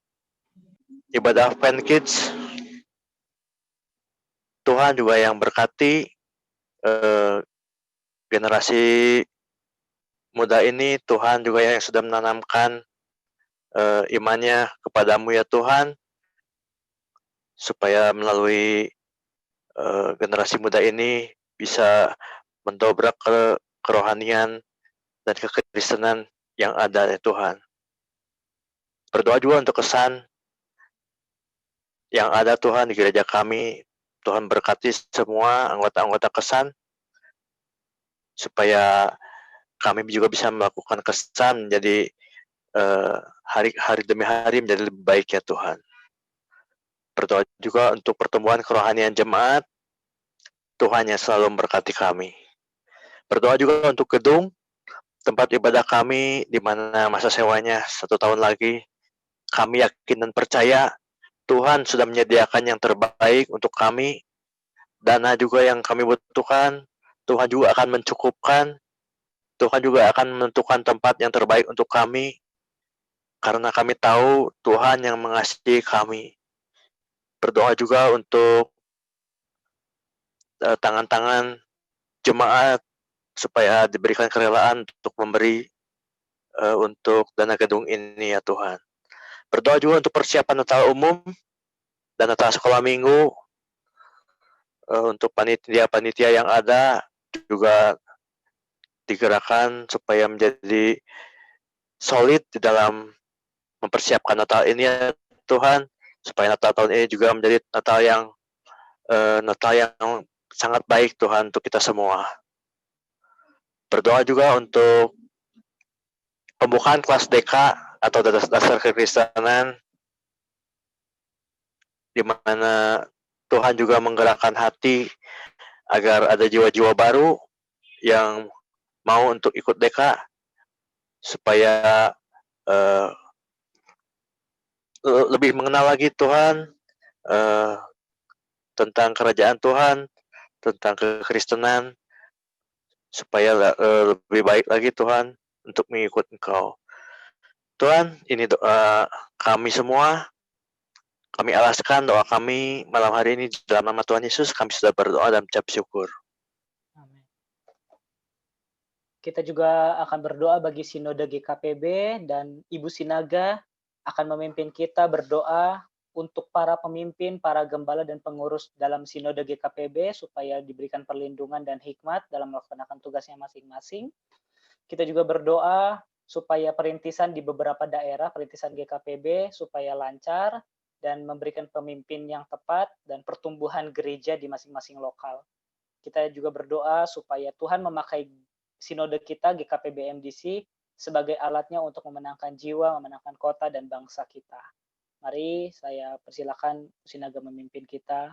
ibadah Fan Kids, Tuhan juga yang berkati generasi muda ini, Tuhan juga yang sudah menanamkan imannya kepadamu ya Tuhan, supaya melalui generasi muda ini bisa mendobrak kerohanian dan kekristenan yang ada ya Tuhan. Berdoa juga untuk kesan yang ada Tuhan di gereja kami. Tuhan berkati semua anggota-anggota kesan, supaya kami juga bisa melakukan kesan menjadi hari demi hari menjadi lebih baik ya Tuhan. Berdoa juga untuk pertumbuhan kerohanian jemaat, Tuhan yang selalu memberkati kami. Berdoa juga untuk gedung, tempat ibadah kami, di mana masa sewanya 1 tahun lagi. Kami yakin dan percaya Tuhan sudah menyediakan yang terbaik untuk kami. Dana juga yang kami butuhkan, Tuhan juga akan mencukupkan. Tuhan juga akan menentukan tempat yang terbaik untuk kami. Karena kami tahu Tuhan yang mengasihi kami. Berdoa juga untuk tangan-tangan jemaat, supaya diberikan kerelaan untuk memberi untuk dana gedung ini ya Tuhan. Berdoa juga untuk persiapan Natal umum dan Natal sekolah minggu, untuk panitia-panitia yang ada juga digerakkan supaya menjadi solid di dalam mempersiapkan Natal ini ya Tuhan, supaya Natal tahun ini juga menjadi Natal yang sangat baik Tuhan untuk kita semua. Berdoa juga untuk pembukaan kelas DK atau dasar kekristenan, di mana Tuhan juga menggerakkan hati agar ada jiwa-jiwa baru yang mau untuk ikut DK, supaya lebih mengenal lagi Tuhan, tentang kerajaan Tuhan, tentang kekristenan, supaya lebih baik lagi Tuhan untuk mengikut Engkau. Tuhan, ini doa kami semua. Kami alaskan doa kami malam hari ini dalam nama Tuhan Yesus. Kami sudah berdoa dan mengucap syukur. Amin. Kita juga akan berdoa bagi Sinode GKPB, dan Ibu Sinaga akan memimpin kita berdoa untuk para pemimpin, para gembala dan pengurus dalam Sinode GKPB, supaya diberikan perlindungan dan hikmat dalam melaksanakan tugasnya masing-masing. Kita juga berdoa supaya perintisan di beberapa daerah, perintisan GKPB, supaya lancar dan memberikan pemimpin yang tepat dan pertumbuhan gereja di masing-masing lokal. Kita juga berdoa supaya Tuhan memakai sinode kita, GKPB MDC, sebagai alatnya untuk memenangkan jiwa, memenangkan kota dan bangsa kita. Mari saya persilakan Sinaga memimpin kita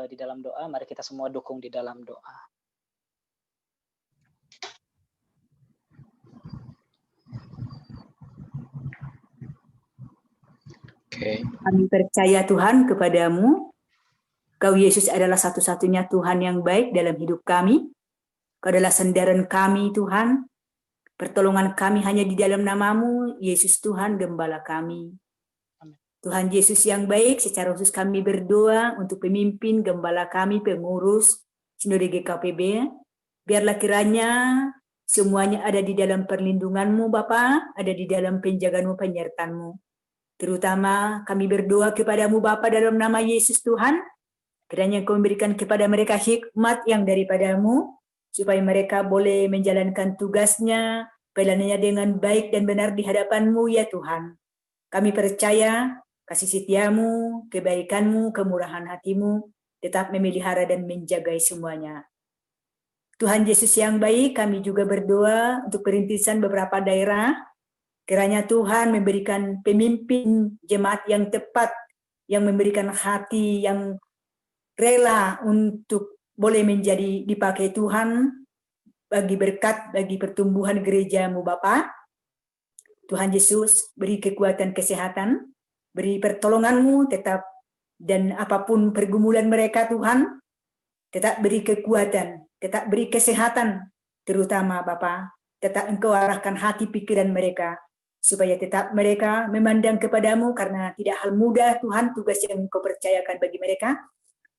di dalam doa. Mari kita semua dukung di dalam doa. Kami percaya Tuhan kepadamu. Kau Yesus adalah satu-satunya Tuhan yang baik dalam hidup kami. Kau adalah sandaran kami Tuhan. Pertolongan kami hanya di dalam namamu, Yesus Tuhan Gembala kami. Tuhan Yesus yang baik, secara khusus kami berdoa untuk pemimpin, gembala kami, pengurus Sinode GKPB. Biarlah kiranya semuanya ada di dalam perlindunganmu Bapa, ada di dalam penjagaanmu, penyertaanmu. Terutama kami berdoa kepadamu Bapa dalam nama Yesus Tuhan, kiranya Kau memberikan kepada mereka hikmat yang daripadamu, supaya mereka boleh menjalankan tugasnya, pelayanannya dengan baik dan benar di hadapan-Mu ya Tuhan. Kami percaya kasih setiamu, kebaikanmu, kemurahan hatimu, tetap memelihara dan menjaga semuanya. Tuhan Yesus yang baik, kami juga berdoa untuk perintisan beberapa daerah. Kiranya Tuhan memberikan pemimpin jemaat yang tepat, yang memberikan hati yang rela untuk boleh menjadi dipakai Tuhan bagi berkat, bagi pertumbuhan gereja-Mu Bapa. Tuhan Yesus beri kekuatan kesehatan, beri pertolongan-Mu tetap, dan apapun pergumulan mereka Tuhan, tetap beri kekuatan, tetap beri kesehatan, terutama Bapa, tetap Engkau arahkan hati pikiran mereka, supaya tetap mereka memandang kepadamu, karena tidak hal mudah Tuhan tugas yang Engkau percayakan bagi mereka,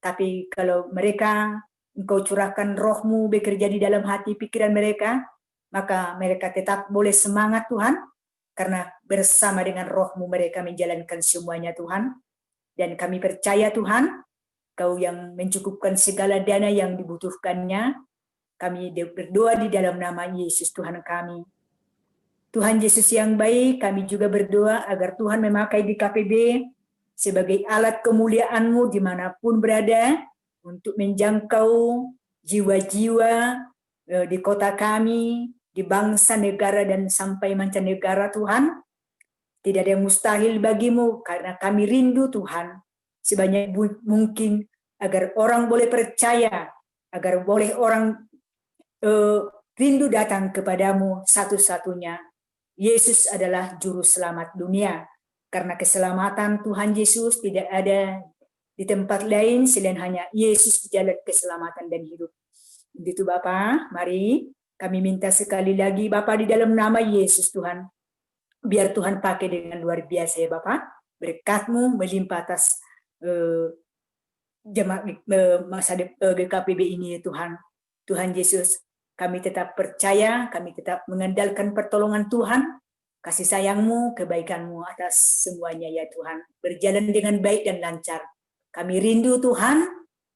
tapi kalau mereka Engkau curahkan roh-Mu bekerja di dalam hati pikiran mereka, maka mereka tetap boleh semangat Tuhan, karena bersama dengan roh-Mu mereka menjalankan semuanya Tuhan. Dan kami percaya Tuhan, Kau yang mencukupkan segala dana yang dibutuhkannya. Kami berdoa di dalam nama Yesus Tuhan kami. Tuhan Yesus yang baik, kami juga berdoa agar Tuhan memakai GKPB sebagai alat kemuliaan-Mu dimanapun berada, untuk menjangkau jiwa-jiwa di kota kami, di bangsa, negara, dan sampai mancanegara Tuhan. Tidak ada yang mustahil bagimu, karena kami rindu Tuhan sebanyak mungkin agar orang boleh percaya, agar boleh orang rindu datang kepadamu satu-satunya. Yesus adalah juru selamat dunia. Karena keselamatan Tuhan Yesus tidak ada di tempat lain selain hanya Yesus jalan keselamatan dan hidup. Begitu Bapa, mari kami minta sekali lagi Bapa di dalam nama Yesus Tuhan. Biar Tuhan pakai dengan luar biasa ya Bapa. Berkat-Mu melimpah atas masa GKPB ini ya Tuhan. Tuhan Yesus, kami tetap percaya, kami tetap mengandalkan pertolongan Tuhan, kasih sayang-Mu, kebaikan-Mu atas semuanya ya Tuhan. Berjalan dengan baik dan lancar. Kami rindu Tuhan,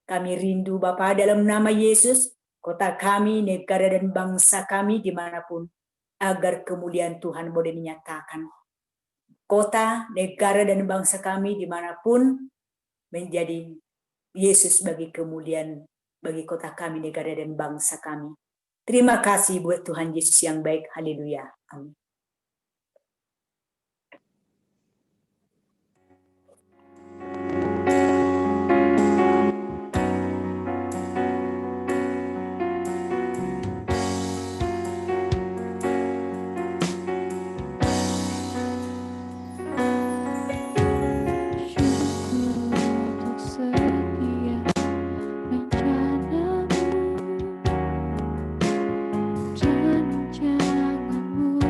kami rindu Bapa dalam nama Yesus, kota kami, negara dan bangsa kami dimanapun, agar kemuliaan Tuhan boleh dinyatakan. Kota, negara, dan bangsa kami dimanapun menjadi Yesus bagi kemuliaan, bagi kota kami, negara, dan bangsa kami. Terima kasih buat Tuhan Yesus yang baik. Haleluya. Amin. Rencana-Mu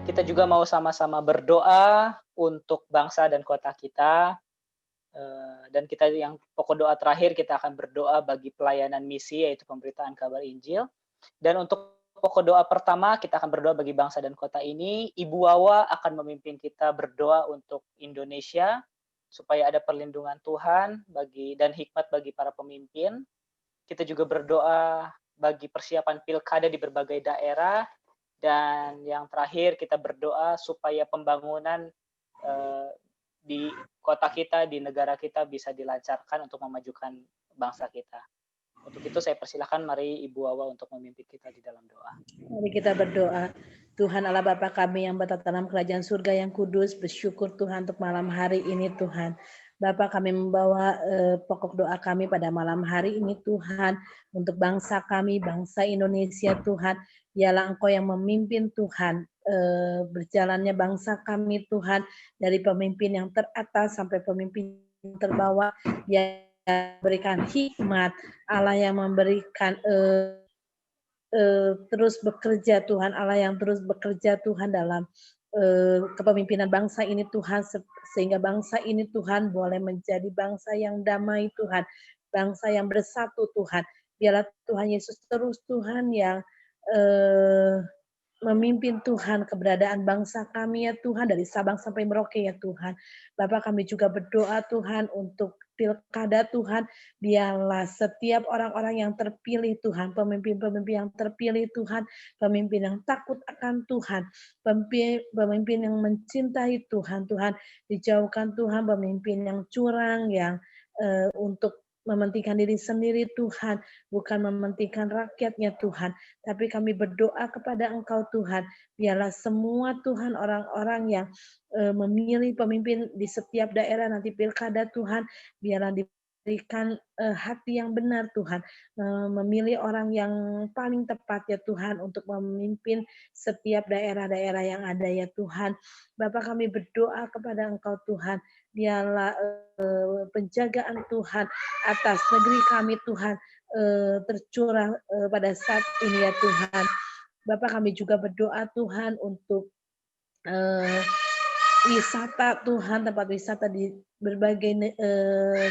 Kita juga mau sama-sama berdoa untuk bangsa dan kota kita. Dan kita yang pokok doa terakhir kita akan berdoa bagi pelayanan misi yaitu pemberitaan kabar Injil. Dan untuk pokok doa pertama kita akan berdoa bagi bangsa dan kota ini. Ibu Wawa akan memimpin kita berdoa untuk Indonesia supaya ada perlindungan Tuhan dan hikmat bagi para pemimpin. Kita juga berdoa bagi persiapan pilkada di berbagai daerah. Dan yang terakhir kita berdoa supaya pembangunan di kota kita, di negara kita bisa dilancarkan untuk memajukan bangsa kita. Untuk itu saya persilahkan mari Ibu Wawa untuk memimpin kita di dalam doa. Mari kita berdoa. Tuhan Allah Bapa kami yang bertata dalam kerajaan surga yang kudus, bersyukur Tuhan untuk malam hari ini Tuhan. Bapa kami membawa pokok doa kami pada malam hari ini Tuhan, untuk bangsa kami, bangsa Indonesia Tuhan. Biarlah Engkau yang memimpin Tuhan, berjalannya bangsa kami Tuhan, dari pemimpin yang teratas sampai pemimpin yang terbawah, yang berikan hikmat, Allah yang memberikan terus bekerja Tuhan, Allah yang terus bekerja Tuhan dalam kepemimpinan bangsa ini Tuhan, sehingga bangsa ini Tuhan boleh menjadi bangsa yang damai Tuhan, bangsa yang bersatu Tuhan. Biarlah Tuhan Yesus terus Tuhan yang memimpin Tuhan keberadaan bangsa kami ya Tuhan, dari Sabang sampai Merauke ya Tuhan. Bapak kami juga berdoa Tuhan untuk pilkada Tuhan, biarlah setiap orang-orang yang terpilih Tuhan, pemimpin-pemimpin yang terpilih Tuhan, pemimpin yang takut akan Tuhan, pemimpin yang mencintai Tuhan, Tuhan dijauhkan Tuhan pemimpin yang curang, yang untuk mementingkan diri sendiri Tuhan, bukan mementingkan rakyatnya Tuhan. Tapi kami berdoa kepada Engkau Tuhan, biarlah semua Tuhan orang-orang yang memilih pemimpin di setiap daerah nanti pilkada Tuhan, biarlah diberikan hati yang benar Tuhan, memilih orang yang paling tepat ya Tuhan untuk memimpin setiap daerah-daerah yang ada ya Tuhan. Bapak kami berdoa kepada Engkau Tuhan, biarlah penjagaan Tuhan atas negeri kami Tuhan tercurah pada saat ini ya Tuhan. Bapak kami juga berdoa Tuhan untuk wisata Tuhan, tempat wisata di berbagai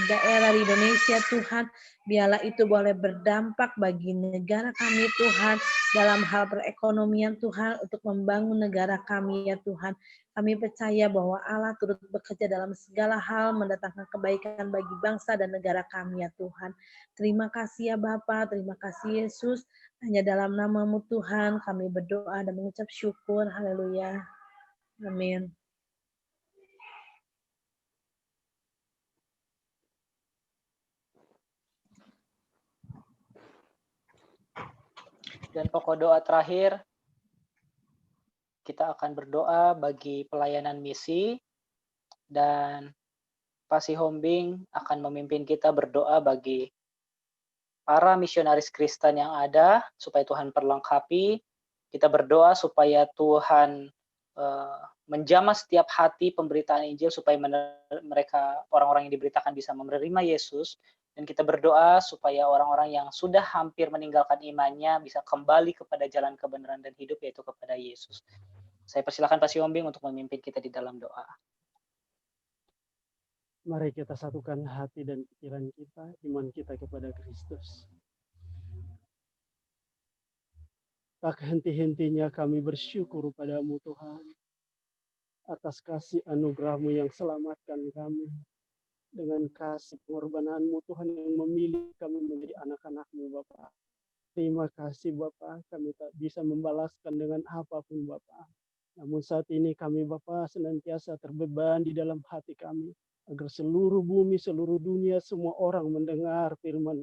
daerah di Indonesia Tuhan, biarlah itu boleh berdampak bagi negara kami Tuhan, dalam hal perekonomian Tuhan, untuk membangun negara kami ya Tuhan. Kami percaya bahwa Allah turut bekerja dalam segala hal, mendatangkan kebaikan bagi bangsa dan negara kami ya Tuhan. Terima kasih ya Bapa, terima kasih Yesus. Hanya dalam nama-Mu Tuhan kami berdoa dan mengucap syukur. Haleluya. Amin. Dan pokok doa terakhir, kita akan berdoa bagi pelayanan misi, dan Pak Sihombing akan memimpin kita berdoa bagi para misionaris Kristen yang ada, supaya Tuhan perlengkapi. Kita berdoa supaya Tuhan menjamah setiap hati pemberitaan Injil, supaya mereka, orang-orang yang diberitakan, bisa menerima Yesus. Dan kita berdoa supaya orang-orang yang sudah hampir meninggalkan imannya bisa kembali kepada jalan kebenaran dan hidup, yaitu kepada Yesus. Saya persilakan Pak Sihombing untuk memimpin kita di dalam doa. Mari kita satukan hati dan pikiran kita, iman kita kepada Kristus. Tak henti-hentinya kami bersyukur padamu Tuhan, atas kasih anugerah-Mu yang selamatkan kami. Dengan kasih pengorbanan-Mu Tuhan yang memilih kami menjadi anak-anak-Mu Bapa. Terima kasih Bapa, kami tak bisa membalaskan dengan apapun Bapa. Namun saat ini kami Bapa senantiasa terbeban di dalam hati kami, agar seluruh bumi, seluruh dunia, semua orang mendengar firman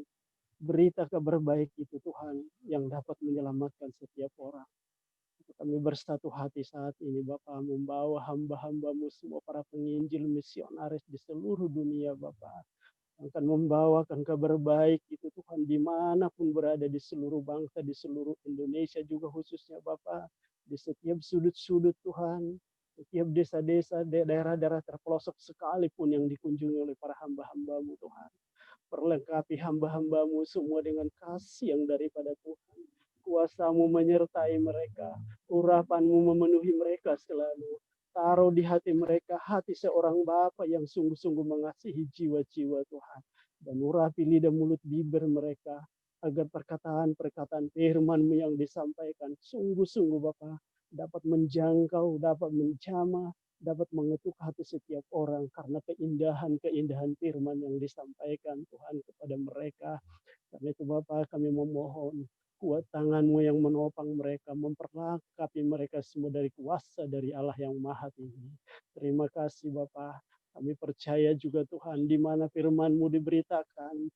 berita kabar baik itu Tuhan, yang dapat menyelamatkan setiap orang. Kami bersatu hati saat ini Bapa, membawa hamba-hamba-Mu semua para penginjil misionaris di seluruh dunia Bapa, yang akan membawakan kabar baik itu Tuhan dimanapun berada di seluruh bangsa, di seluruh Indonesia juga khususnya Bapa, di setiap sudut-sudut Tuhan, setiap desa-desa, daerah-daerah terpelosok sekalipun yang dikunjungi oleh para hamba-hamba-Mu Tuhan. Perlengkapi hamba-hamba-Mu semua dengan kasih yang daripada Tuhan. Kuasa-Mu menyertai mereka, urapan-Mu memenuhi mereka selalu. Taruh di hati mereka hati seorang Bapa yang sungguh-sungguh mengasihi jiwa-jiwa Tuhan. Dan urapi lidah mulut bibir mereka, agar perkataan-perkataan firman-Mu yang disampaikan sungguh-sungguh Bapa dapat menjangkau, dapat menjamah, dapat mengetuk hati setiap orang karena keindahan-keindahan firman yang disampaikan Tuhan kepada mereka. Karena itu Bapa, kami memohon kuat tangan-Mu yang menopang mereka, memperlengkapi mereka semua dari kuasa dari Allah yang Maha Tinggi. Terima kasih Bapa. Kami percaya juga Tuhan, di mana firman-Mu diberitakan,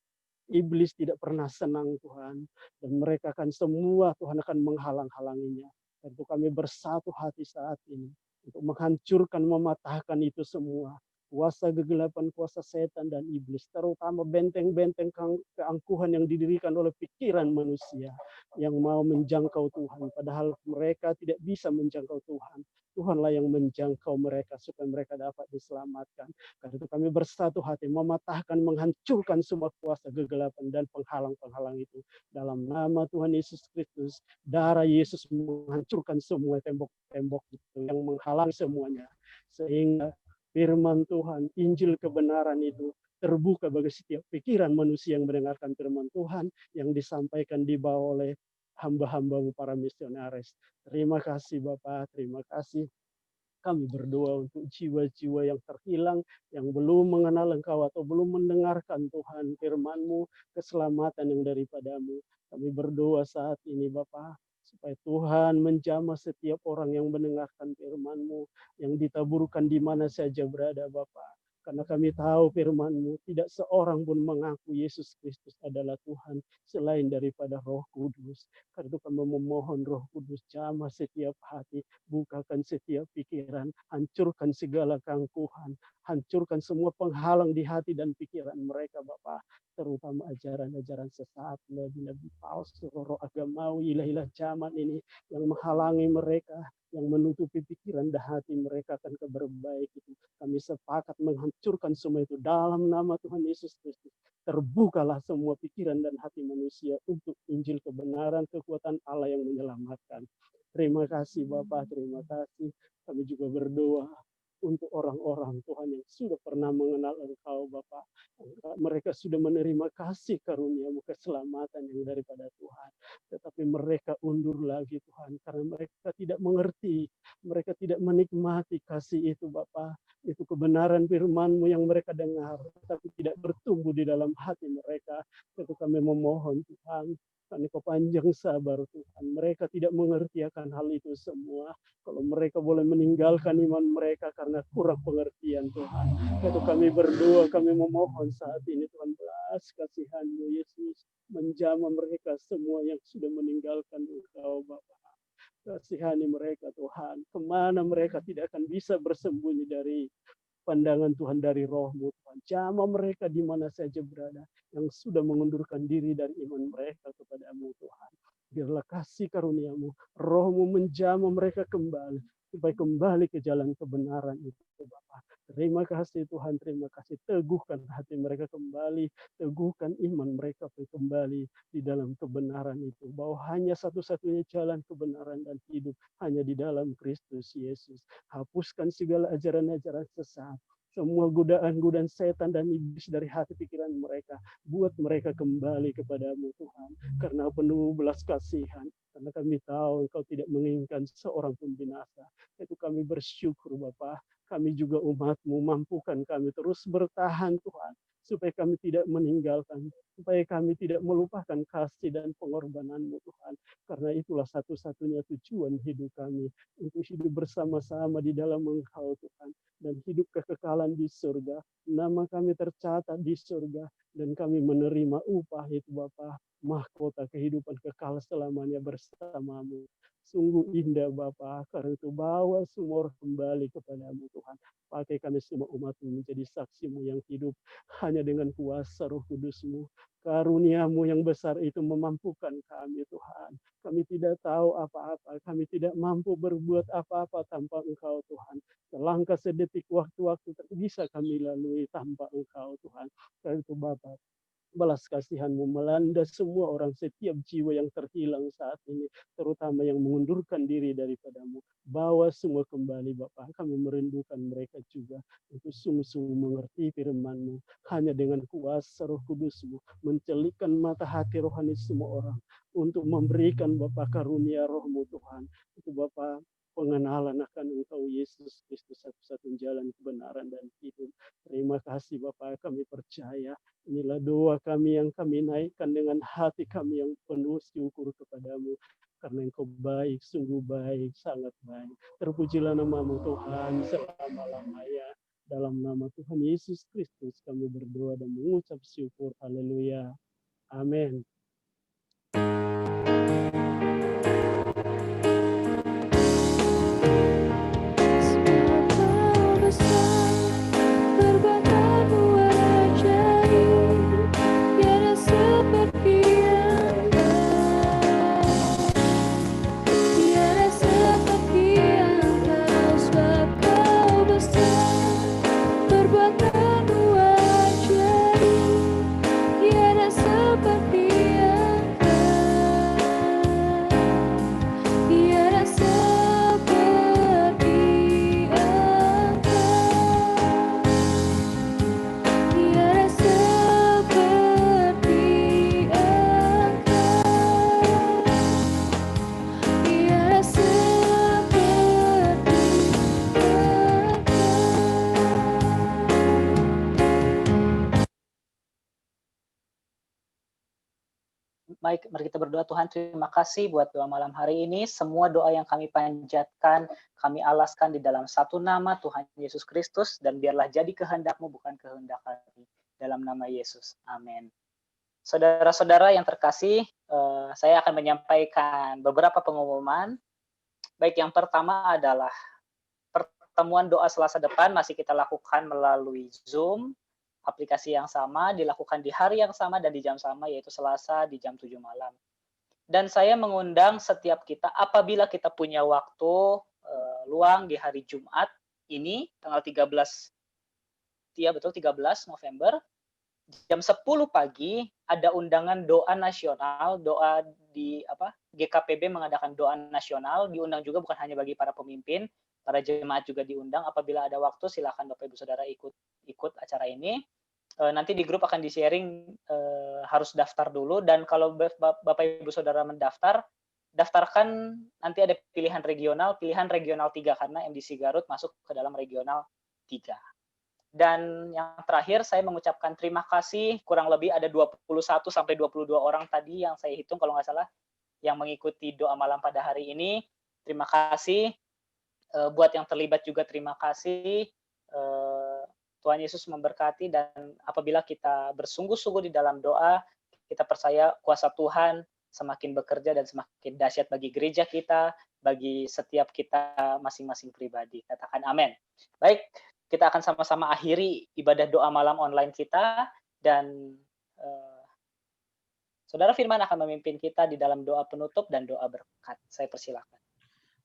iblis tidak pernah senang Tuhan. Dan mereka akan semua Tuhan akan menghalang-halanginya. Tentu kami bersatu hati saat ini untuk menghancurkan, mematahkan itu semua. Kuasa kegelapan, kuasa setan dan iblis, terutama benteng-benteng keangkuhan yang didirikan oleh pikiran manusia yang mau menjangkau Tuhan, padahal mereka tidak bisa menjangkau Tuhan. Tuhanlah yang menjangkau mereka supaya mereka dapat diselamatkan. Karena itu kami bersatu hati mematahkan, menghancurkan semua kuasa kegelapan dan penghalang-penghalang itu. Dalam nama Tuhan Yesus Kristus, darah Yesus menghancurkan semua tembok-tembok itu yang menghalang semuanya. Sehingga firman Tuhan, Injil kebenaran itu terbuka bagi setiap pikiran manusia yang mendengarkan firman Tuhan yang disampaikan dibawa oleh hamba-hamba-Mu para misionaris. Terima kasih Bapak, terima kasih. Kami berdoa untuk jiwa-jiwa yang terhilang, yang belum mengenal Engkau atau belum mendengarkan Tuhan firman-Mu, keselamatan yang daripada-Mu. Kami berdoa saat ini Bapak, supaya Tuhan menjamah setiap orang yang mendengarkan firman-Mu, yang ditaburkan di mana saja berada Bapak. Karena kami tahu firman-Mu, tidak seorang pun mengaku Yesus Kristus adalah Tuhan selain daripada Roh Kudus. Karena itu kami memohon Roh Kudus jamah setiap hati, bukakan setiap pikiran, hancurkan segala keangkuhan, hancurkan semua penghalang di hati dan pikiran mereka Bapak. Terutama ajaran-ajaran sesat, nabi-nabi palsu, roh agamawi, ilah-ilah zaman ini yang menghalangi mereka, yang menutupi pikiran dan hati mereka akan kabar baik itu. Kami sepakat menghancurkan semua itu dalam nama Tuhan Yesus Kristus. Terbukalah semua pikiran dan hati manusia untuk Injil kebenaran, kekuatan Allah yang menyelamatkan. Terima kasih Bapak, terima kasih. Kami juga berdoa untuk orang-orang Tuhan yang sudah pernah mengenal Engkau Bapak. Mereka sudah menerima kasih karunia-Mu, keselamatan yang daripada Tuhan. Tetapi mereka undur lagi Tuhan, karena mereka tidak mengerti, mereka tidak menikmati kasih itu Bapak. Itu kebenaran firman-Mu yang mereka dengar, tapi tidak bertumbuh di dalam hati mereka. Itu kami memohon Tuhan, Engkau panjang sabar Tuhan. Mereka tidak mengerti akan hal itu semua. Kalau mereka boleh meninggalkan iman mereka karena kurang pengertian Tuhan. Itu kami berdoa, kami memohon saat ini Tuhan, belas kasihan-Mu Yesus menjamah mereka semua yang sudah meninggalkan Engkau Bapa. Kasihani mereka Tuhan. Kemana mereka tidak akan bisa bersembunyi dari pandangan Tuhan, dari Roh-Mu Tuhan. Jamah mereka di mana saja berada yang sudah mengundurkan diri dari iman mereka kepada-Mu Tuhan. Biarlah kasih karunia-Mu, Roh-Mu menjamah mereka kembali supaya kembali ke jalan kebenaran itu Bapa. Terima kasih Tuhan, terima kasih. Teguhkan hati mereka kembali, teguhkan iman mereka kembali di dalam kebenaran itu. Bahwa hanya satu-satunya jalan kebenaran dan hidup hanya di dalam Kristus Yesus. Hapuskan segala ajaran-ajaran sesat, semua godaan-godaan setan dan iblis dari hati pikiran mereka. Buat mereka kembali kepada-Mu Tuhan, karena penuh belas kasihan. Karena kami tahu Engkau tidak menginginkan seorang pun binasa. Itu kami bersyukur Bapa. Kami juga umat-Mu, mampukan kami terus bertahan Tuhan, supaya kami tidak meninggalkan, supaya kami tidak melupakan kasih dan pengorbanan-Mu Tuhan. Karena itulah satu-satunya tujuan hidup kami, untuk hidup bersama-sama di dalam Engkau Tuhan, dan hidup kekekalan di surga. Nama kami tercatat di surga, dan kami menerima upah itu Bapa, mahkota kehidupan kekal selamanya bersama-Mu. Sungguh indah Bapa, karena itu bawa semua orang kembali kepada-Mu Tuhan. Pakai kami semua umat-Mu menjadi saksi-Mu yang hidup, hanya dengan kuasa Roh Kudus-Mu. Karunia-Mu yang besar itu memampukan kami Tuhan. Kami tidak tahu apa-apa, kami tidak mampu berbuat apa-apa tanpa Engkau Tuhan. Selangkah sedetik waktu-waktu tak bisa kami lalui tanpa Engkau Tuhan. Karena itu Bapa, Belas kasihan-Mu melanda semua orang, setiap jiwa yang terhilang saat ini, terutama yang mengundurkan diri daripada-Mu. Bawa semua kembali Bapa, kami merindukan mereka juga untuk sungguh-sungguh mengerti firman-Mu. Hanya dengan kuasa Roh Kudus-Mu, mencelikkan mata hati rohani semua orang, untuk memberikan Bapa karunia Roh-Mu Tuhan. Itu Bapa pengenalan akan Engkau Yesus Kristus, satu-satunya jalan kebenaran dan hidup. Terima kasih Bapak, kami percaya inilah doa kami yang kami naikkan dengan hati kami yang penuh syukur kepadamu. Karena Engkau baik, sungguh baik, sangat baik. Terpujilah nama-Mu Tuhan selama-lamanya. Dalam nama Tuhan Yesus Kristus kami berdoa dan mengucap syukur. Haleluya. Amin. Baik, mari kita berdoa. Tuhan, terima kasih buat doa malam hari ini. Semua doa yang kami panjatkan, kami alaskan di dalam satu nama Tuhan Yesus Kristus, dan biarlah jadi kehendak-Mu bukan kehendak kami. Dalam nama Yesus. Amin. Saudara-saudara yang terkasih, saya akan menyampaikan beberapa pengumuman. Baik, yang pertama adalah pertemuan doa Selasa depan masih kita lakukan melalui Zoom. Aplikasi yang sama dilakukan di hari yang sama dan di jam sama, yaitu Selasa di jam 7 malam. Dan saya mengundang setiap kita, apabila kita punya waktu luang di hari Jumat ini, tanggal 13, ya betul, 13 November, jam 10 pagi, ada undangan doa nasional, doa di GKPB mengadakan doa nasional, diundang juga bukan hanya bagi para pemimpin, para jemaat juga diundang. Apabila ada waktu, silakan Bapak Ibu Saudara ikut acara ini. Nanti di grup akan di-sharing, harus daftar dulu, dan kalau Bapak Ibu Saudara mendaftar, daftarkan, nanti ada pilihan regional 3, karena MDC Garut masuk ke dalam regional 3. Dan yang terakhir, saya mengucapkan terima kasih, kurang lebih ada 21 sampai 22 orang tadi yang saya hitung kalau nggak salah, yang mengikuti doa malam pada hari ini. Terima kasih. Buat yang terlibat juga terima kasih. Tuhan Yesus memberkati, dan apabila kita bersungguh-sungguh di dalam doa, kita percaya kuasa Tuhan semakin bekerja dan semakin dahsyat bagi gereja kita, bagi setiap kita masing-masing pribadi. Katakan amin. Baik, kita akan sama-sama akhiri ibadah doa malam online kita, dan Saudara Firman akan memimpin kita di dalam doa penutup dan doa berkat. Saya persilakan.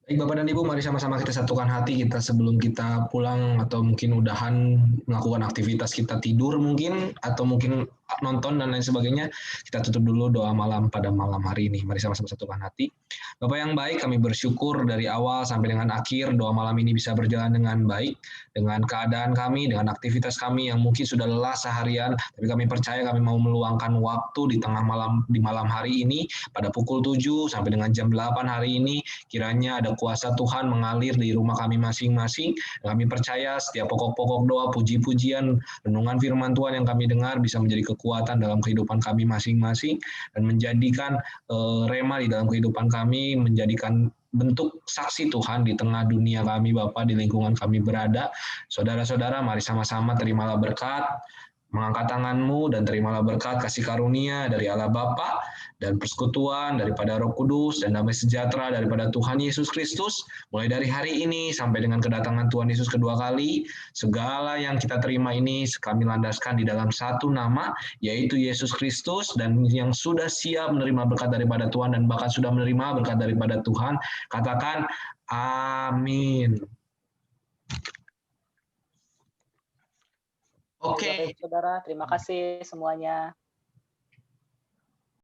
Baik Bapak dan Ibu, mari sama-sama kita satukan hati kita sebelum kita pulang, atau mungkin udahan melakukan aktivitas kita tidur mungkin, atau mungkin nonton dan lain sebagainya. Kita tutup dulu doa malam pada malam hari ini. Mari sama-sama satukan hati. Bapak yang baik, kami bersyukur dari awal sampai dengan akhir doa malam ini bisa berjalan dengan baik, dengan keadaan kami, dengan aktivitas kami yang mungkin sudah lelah seharian, tapi kami percaya kami mau meluangkan waktu di malam hari ini pada pukul 7 sampai dengan jam 8 hari ini, kiranya ada kuasa Tuhan mengalir di rumah kami masing-masing. Kami percaya setiap pokok-pokok doa, puji-pujian, renungan firman Tuhan yang kami dengar bisa menjadi kekuatan dalam kehidupan kami masing-masing, dan menjadikan rema di dalam kehidupan kami, menjadikan bentuk saksi Tuhan di tengah dunia kami, Bapa, di lingkungan kami berada. Saudara-saudara, mari sama-sama terimalah berkat, mengangkat tanganmu dan terimalah berkat kasih karunia dari Allah Bapa dan persekutuan daripada Roh Kudus dan damai sejahtera daripada Tuhan Yesus Kristus mulai dari hari ini sampai dengan kedatangan Tuhan Yesus kedua kali. Segala yang kita terima ini kami landaskan di dalam satu nama, yaitu Yesus Kristus, dan yang sudah siap menerima berkat daripada Tuhan dan bahkan sudah menerima berkat daripada Tuhan, katakan amin. Oke, saudara, terima kasih semuanya.